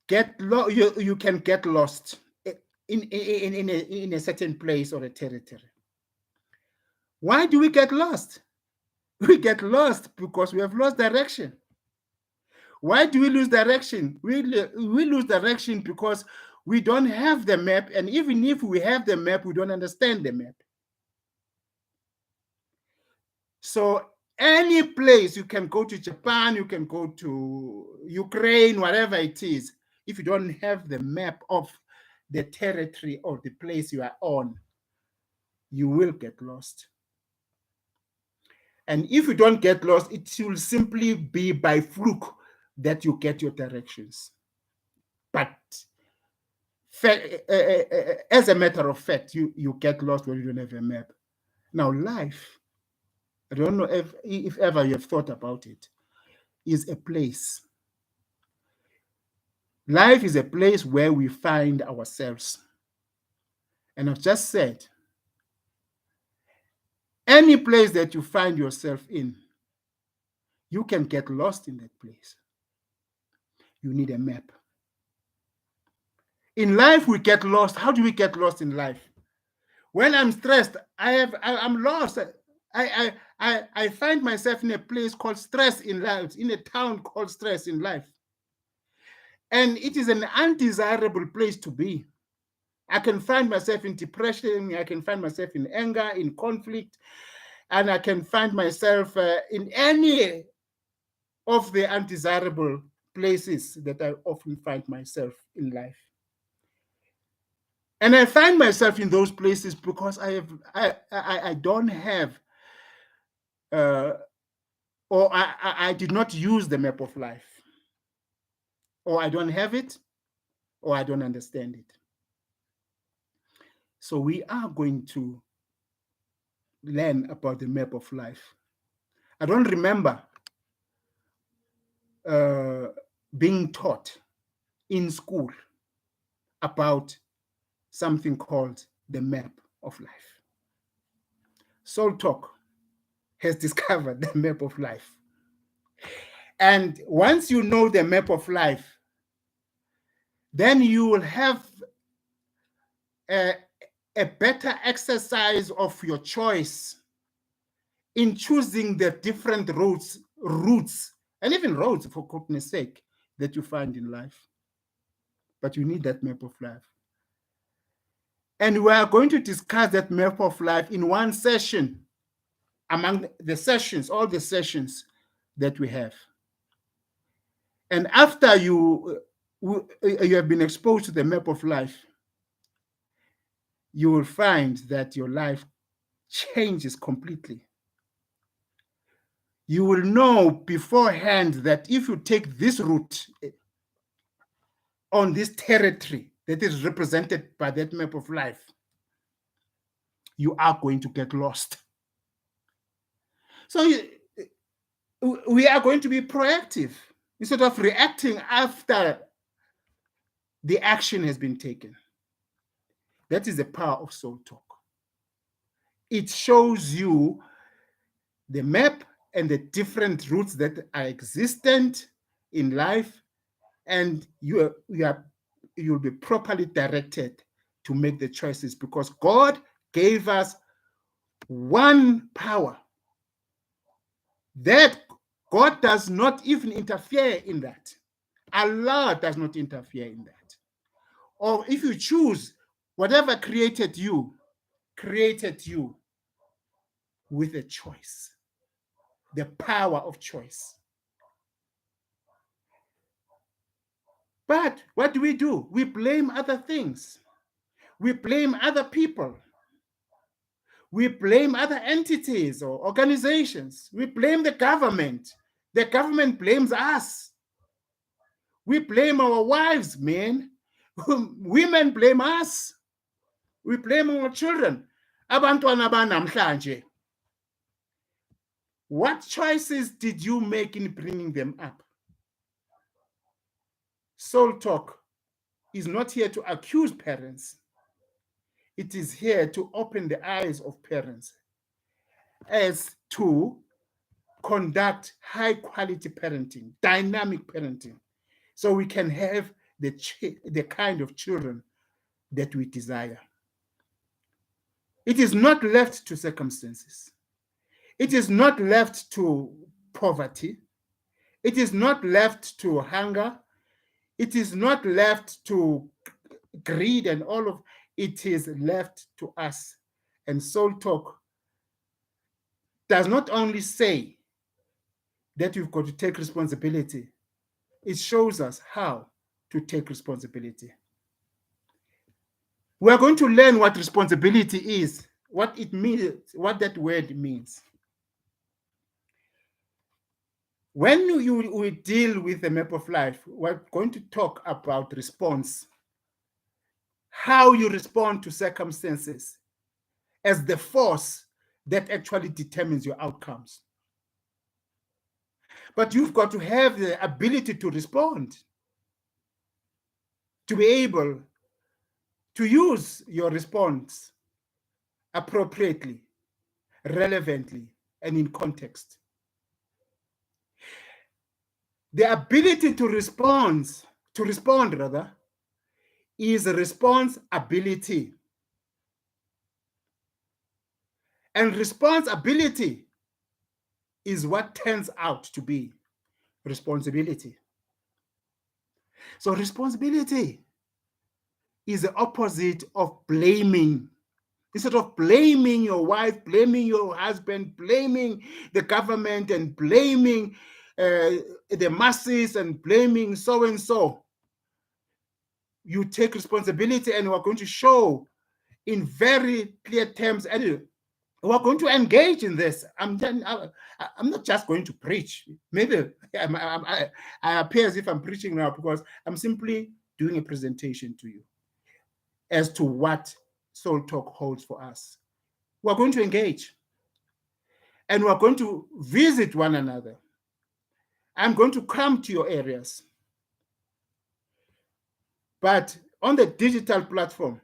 can get lost in a certain place or a territory. Why do we get lost? We get lost because we have lost direction. Why do we lose direction? We lose direction because we don't have the map, and even if we have the map, we don't understand the map. So any place, you can go to Japan, you can go to Ukraine, whatever it is, if you don't have the map of the territory or the place you are on, you will get lost. And if you don't get lost, it will simply be by fluke that you get your directions. But as a matter of fact, you get lost when you don't have a map. Now, life, I don't know if ever you have thought about it, is a place. Life is a place where we find ourselves. And I've just said, any place that you find yourself in, you can get lost in that place. You need a map. In life, we get lost. How do we get lost in life? When I'm stressed, I'm lost. I find myself in a place called stress in life, in a town called stress in life. And it is an undesirable place to be. I can find myself in depression, I can find myself in anger, in conflict, and I can find myself in any of the undesirable places that I often find myself in life. And I find myself in those places because I don't have, or I did not use the map of life, or I don't have it, or I don't understand it. So we are going to learn about the map of life. I don't remember being taught in school about something called the map of life. Soul Talk has discovered the map of life. And once you know the map of life, then you will have a better exercise of your choice in choosing the different routes and even roads, for goodness sake, that you find in life. But you need that map of life. And we are going to discuss that map of life in one session among the sessions, all the sessions that we have. And after you have been exposed to the map of life, you will find that your life changes completely. You will know beforehand that if you take this route on this territory that is represented by that map of life, you are going to get lost. So we are going to be proactive instead of reacting after the action has been taken. That is the power of Soul Talk. It shows you the map and the different routes that are existent in life, and you'll be properly directed to make the choices, because God gave us one power that God does not even interfere in that. Allah does not interfere in that. Or if you choose, whatever created you with a choice, the power of choice. But what do? We blame other things. We blame other people. We blame other entities or organizations. We blame the government. The government blames us. We blame our wives, men. Women blame us. We blame our children. Abantwana banamhlanje. What choices did you make in bringing them up? Soul Talk is not here to accuse parents. It is here to open the eyes of parents as to conduct high-quality parenting, dynamic parenting, so we can have the kind of children that we desire. It is not left to circumstances. It is not left to poverty. It is not left to hunger. It is not left to greed and all of it is left to us. And Soul Talk does not only say that you've got to take responsibility, it shows us how to take responsibility. We are going to learn what responsibility is, what it means, what that word means. When we deal with the map of life, we're going to talk about response, how you respond to circumstances as the force that actually determines your outcomes. But you've got to have the ability to respond, to be able to use your response appropriately, relevantly, and in context. The ability to respond is a responsibility. And responsibility is what turns out to be responsibility. So responsibility is the opposite of blaming. Instead of blaming your wife, blaming your husband, blaming the government, and blaming the masses, and blaming so-and-so, you take responsibility, and we're going to show in very clear terms, and we're going to engage in this. I'm not just going to preach. Maybe I appear as if I'm preaching now, because I'm simply doing a presentation to you as to what Soul Talk holds for us. We're going to engage, and we're going to visit one another. I'm going to come to your areas. But on the digital platform,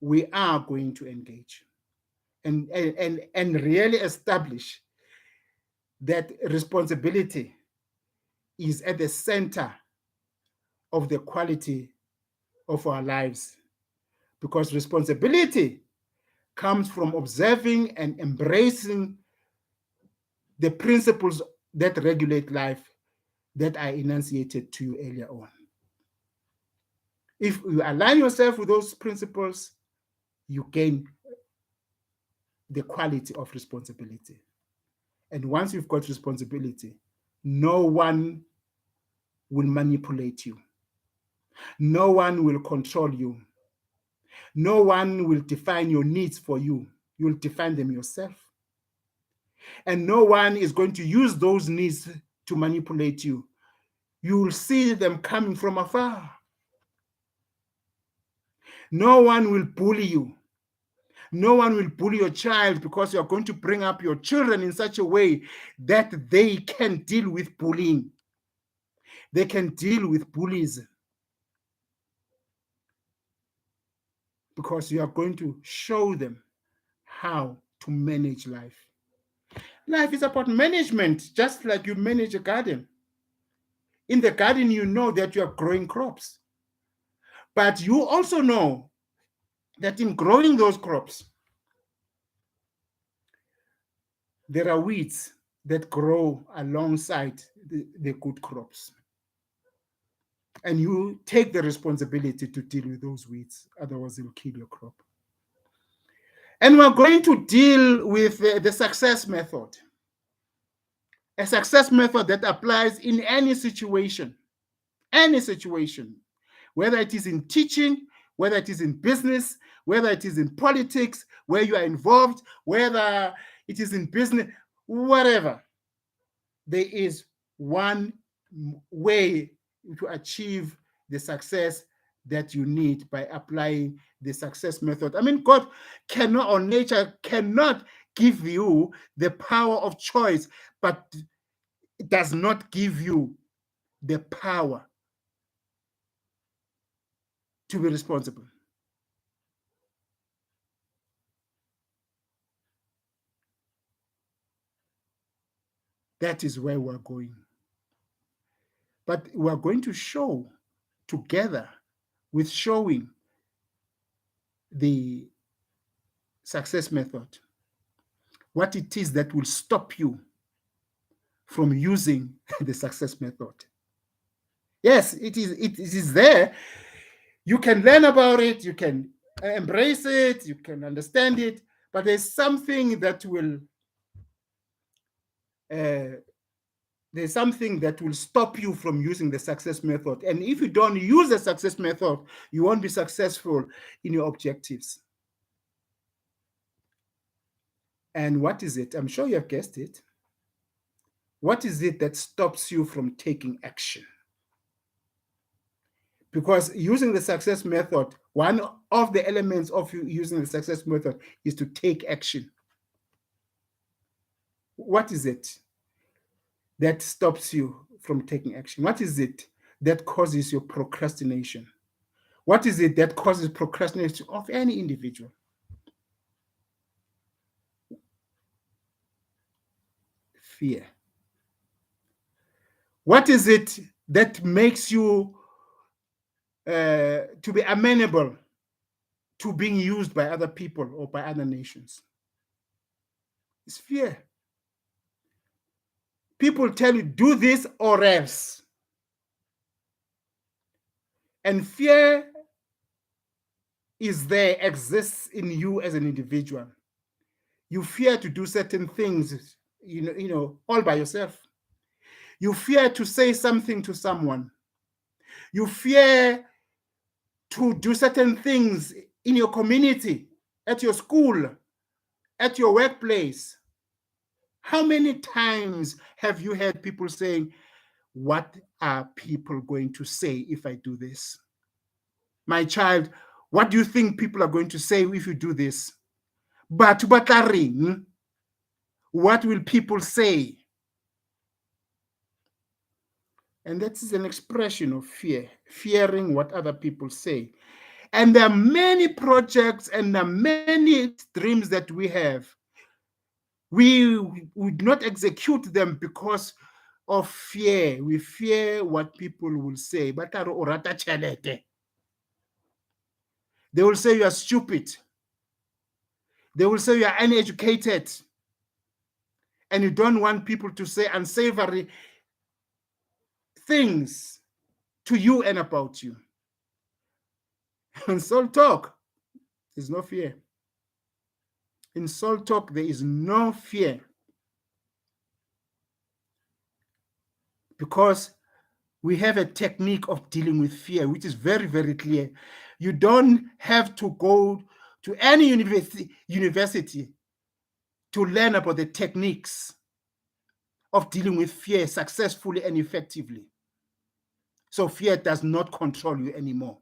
we are going to engage and really establish that responsibility is at the center of the quality of our lives, because responsibility comes from observing and embracing the principles that regulate life, that I enunciated to you earlier on. If you align yourself with those principles, you gain the quality of responsibility. And once you've got responsibility, no one will manipulate you. No one will control you. No one will define your needs for you. You'll define them yourself. And no one is going to use those needs to manipulate you. You will see them coming from afar. No one will bully you. No one will bully your child, because you're going to bring up your children in such a way that they can deal with bullying. They can deal with bullies, because you are going to show them how to manage life. Life is about management, just like you manage a garden. In the garden, you know that you are growing crops. But you also know that in growing those crops, there are weeds that grow alongside the good crops. And you take the responsibility to deal with those weeds, otherwise they'll kill your crop. And we're going to deal with the success method. A success method that applies in any situation, whether it is in teaching, whether it is in business, whether it is in politics, where you are involved, whether it is in business, whatever. There is one way to achieve the success that you need by applying the success method. I mean, God cannot, or nature cannot give you the power of choice, but it does not give you the power to be responsible. That is where we're going. But we're going to show together with showing the success method what it is that will stop you from using the success method. Yes, it is there. You can learn about it, you can embrace it, you can understand it, but there's something that will stop you from using the success method. And if you don't use the success method, you won't be successful in your objectives. And what is it? I'm sure you have guessed it. What is it that stops you from taking action? Because using the success method, one of the elements of you using the success method is to take action. What is it that stops you from taking action? What is it that causes your procrastination? What is it that causes procrastination of any individual? Fear. What is it that makes you to be amenable to being used by other people or by other nations? It's fear. People tell you, do this or else. And fear is there, exists in you as an individual. You fear to do certain things, all by yourself. You fear to say something to someone. You fear to do certain things in your community, at your school, at your workplace. How many times have you heard people saying, what are people going to say if I do this? My child, what do you think people are going to say if you do this? But what will people say? And that is an expression of fear, fearing what other people say. And there are many projects and there are many dreams that we have. We would not execute them because of fear. We fear what people will say. They will say you are stupid. They will say you are uneducated. And you don't want people to say unsavory things to you and about you. In Soul Talk, there's no fear. In Soul Talk, there is no fear. Because we have a technique of dealing with fear, which is very, very clear. You don't have to go to any university to learn about the techniques of dealing with fear successfully and effectively. So fear does not control you anymore.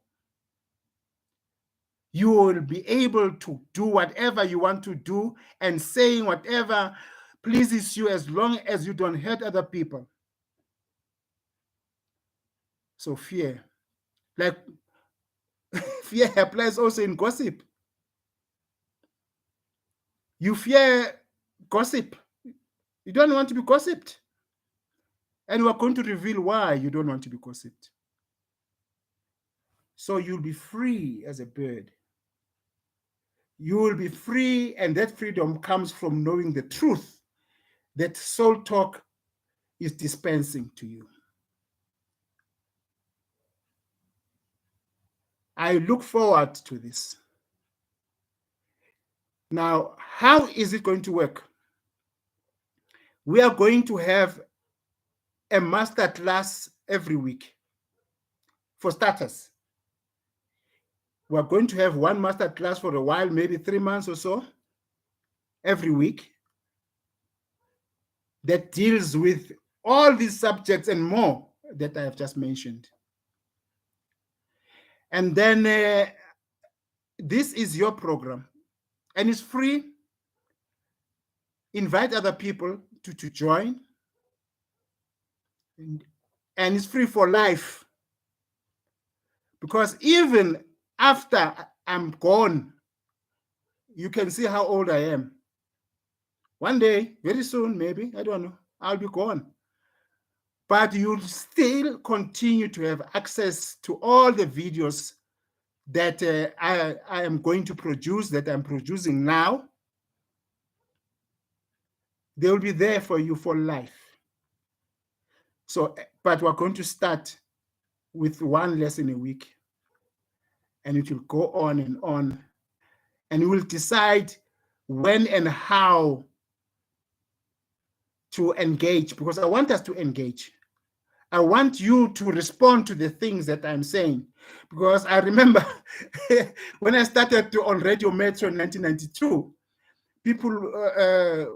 You will be able to do whatever you want to do and saying whatever pleases you as long as you don't hurt other people. So fear, like fear applies also in gossip. You fear gossip. You don't want to be gossiped. And we're going to reveal why you don't want to be gossiped. So you'll be free as a bird. You will be free, and that freedom comes from knowing the truth that Soul Talk is dispensing to you. I look forward to this. Now, how is it going to work? We are going to have a master class every week. For starters, we're going to have one master class for a while, maybe 3 months or so, every week, that deals with all these subjects and more that I have just mentioned. And then this is your program, and it's free. Invite other people to join, and it's free for life. Because even after I'm gone, you can see how old I am. One day, very soon, maybe, I don't know, I'll be gone. But you'll still continue to have access to all the videos that I am going to produce, that I'm producing now. They will be there for you for life. So, but we're going to start with one lesson a week, and it will go on, and we will decide when and how to engage, because I want us to engage. I want you to respond to the things that I'm saying, because I remember when I started on Radio Metro in 1992, people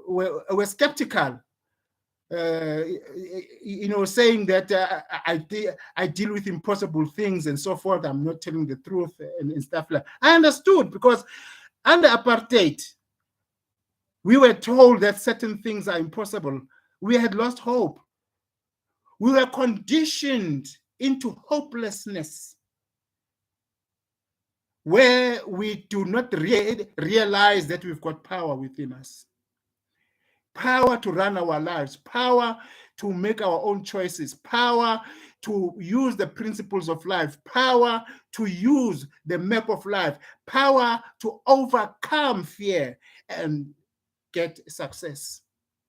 were skeptical, saying that I deal with impossible things and so forth. I'm not telling the truth and stuff like that. I understood, because under apartheid, we were told that certain things are impossible. We had lost hope. We were conditioned into hopelessness, where we do not realize that we've got power within us. Power to run our lives, power to make our own choices, power to use the principles of life, power to use the map of life, power to overcome fear and get success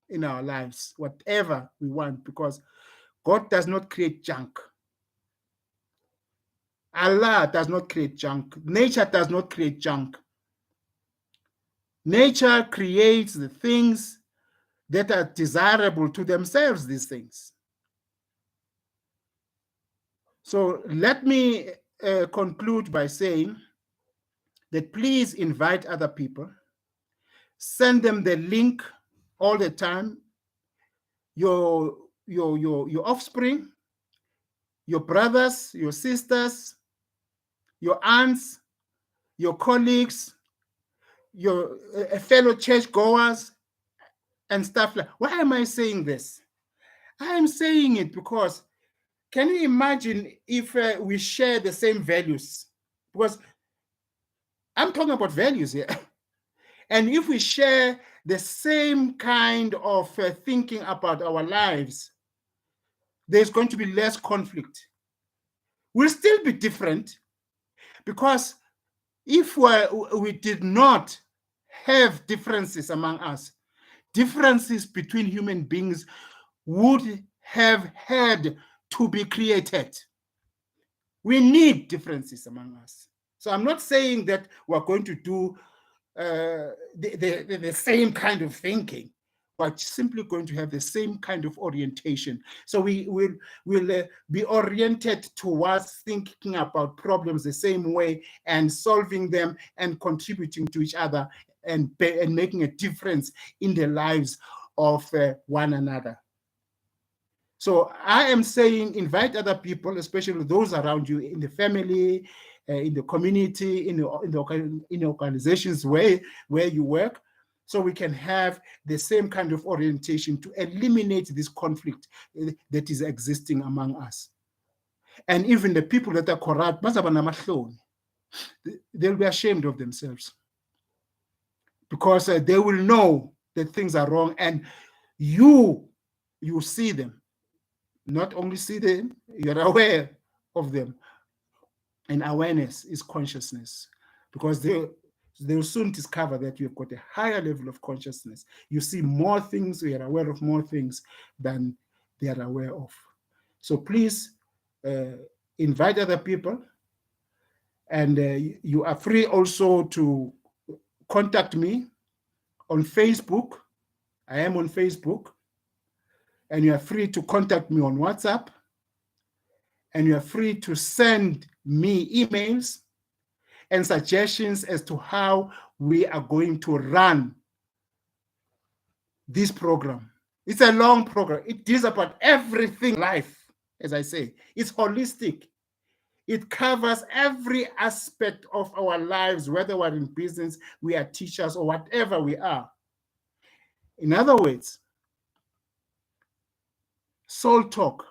in our lives, whatever we want, because God does not create junk. Allah does not create junk. Nature does not create junk. Nature creates the things that are desirable to themselves, these things. So let me conclude by saying that please invite other people. Send them the link all the time. Your offspring, your brothers, your sisters, your aunts, your colleagues, your fellow churchgoers, and stuff like. Why am I saying this? I am saying it because, can you imagine if we share the same values? Because I'm talking about values here. And if we share the same kind of thinking about our lives, there's going to be less conflict. We'll still be different, because if we did not have differences among us, differences between human beings would have had to be created. We need differences among us. So I'm not saying that we're going to do the same kind of thinking. We're simply going to have the same kind of orientation. So we will be oriented towards thinking about problems the same way and solving them and contributing to each other and making a difference in the lives of one another. So I am saying invite other people, especially those around you in the family, in the community, in the organizations where you work, so we can have the same kind of orientation to eliminate this conflict that is existing among us. And even the people that are corrupt, they'll be ashamed of themselves because they will know that things are wrong, and you see them. Not only see them, you're aware of them. And awareness is consciousness, because they'll soon discover that you've got a higher level of consciousness. You see more things, you're aware of more things than they are aware of. So please invite other people, and you are free also to contact me on Facebook. I am on Facebook, and you are free to contact me on WhatsApp, and you are free to send me emails and suggestions as to how we are going to run this program. It's a long program. It deals about everything in life, as I say. It's holistic. It covers every aspect of our lives, whether we're in business, we are teachers, or whatever we are. In other words, Soul Talk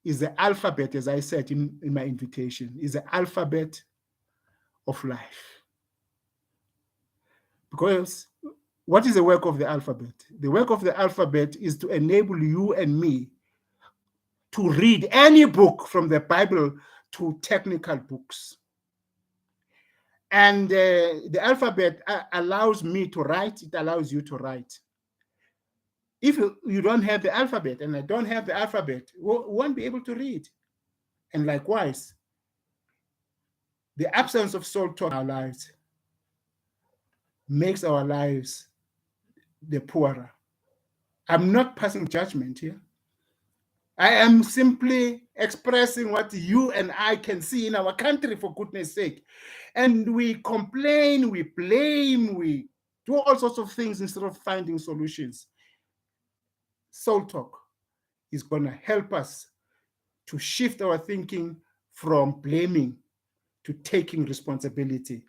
is the alphabet, as I said in my invitation, is the alphabet of life. Because what is the work of the alphabet? The work of the alphabet is to enable you and me to read any book, from the Bible to technical books. And the alphabet allows me to write, it allows you to write. If you don't have the alphabet, and I don't have the alphabet, we won't be able to read. And likewise, the absence of Soul Talk in our lives makes our lives the poorer. I'm not passing judgment here. I am simply expressing what you and I can see in our country, for goodness sake. And we complain, we blame, we do all sorts of things instead of finding solutions. Soul Talk is going to help us to shift our thinking from blaming to taking responsibility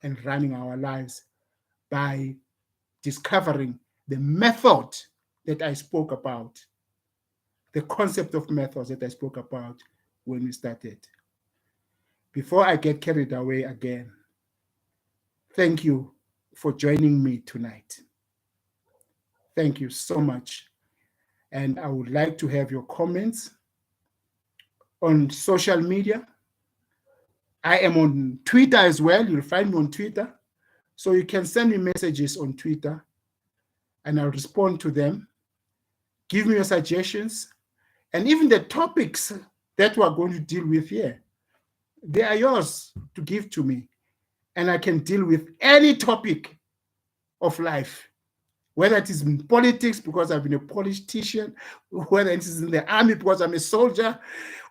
and running our lives by discovering the method that I spoke about, the concept of methods that I spoke about when we started. Before I get carried away again, thank you for joining me tonight. Thank you so much. And I would like to have your comments on social media. I am on Twitter as well. You'll find me on Twitter. So you can send me messages on Twitter, and I'll respond to them. Give me your suggestions, and even the topics that we're going to deal with here. They are yours to give to me, and I can deal with any topic of life, whether it is in politics because I've been a politician, whether it is in the army because I'm a soldier,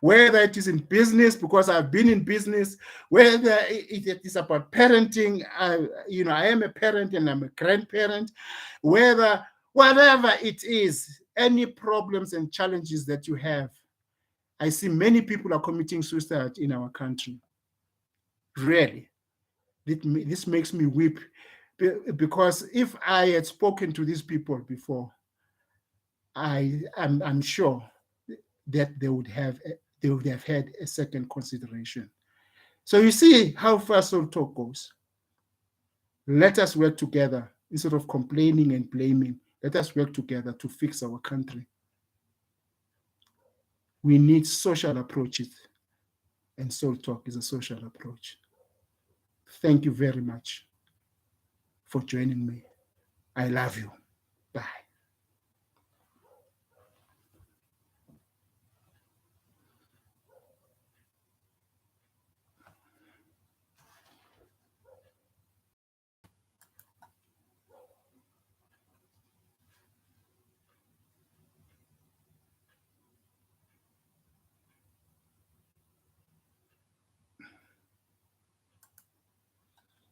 whether it is in business because I've been in business, whether it is about parenting, I am a parent and I'm a grandparent, whatever it is, any problems and challenges that you have. I see many people are committing suicide in our country. Really. This makes me weep, because if I had spoken to these people before, I'm sure that they would have had a second consideration. So you see how far Soul Talk goes. Let us work together instead of complaining and blaming. Let us work together to fix our country. We need social approaches, and Soul Talk is a social approach. Thank you very much for joining me. I love you. Bye.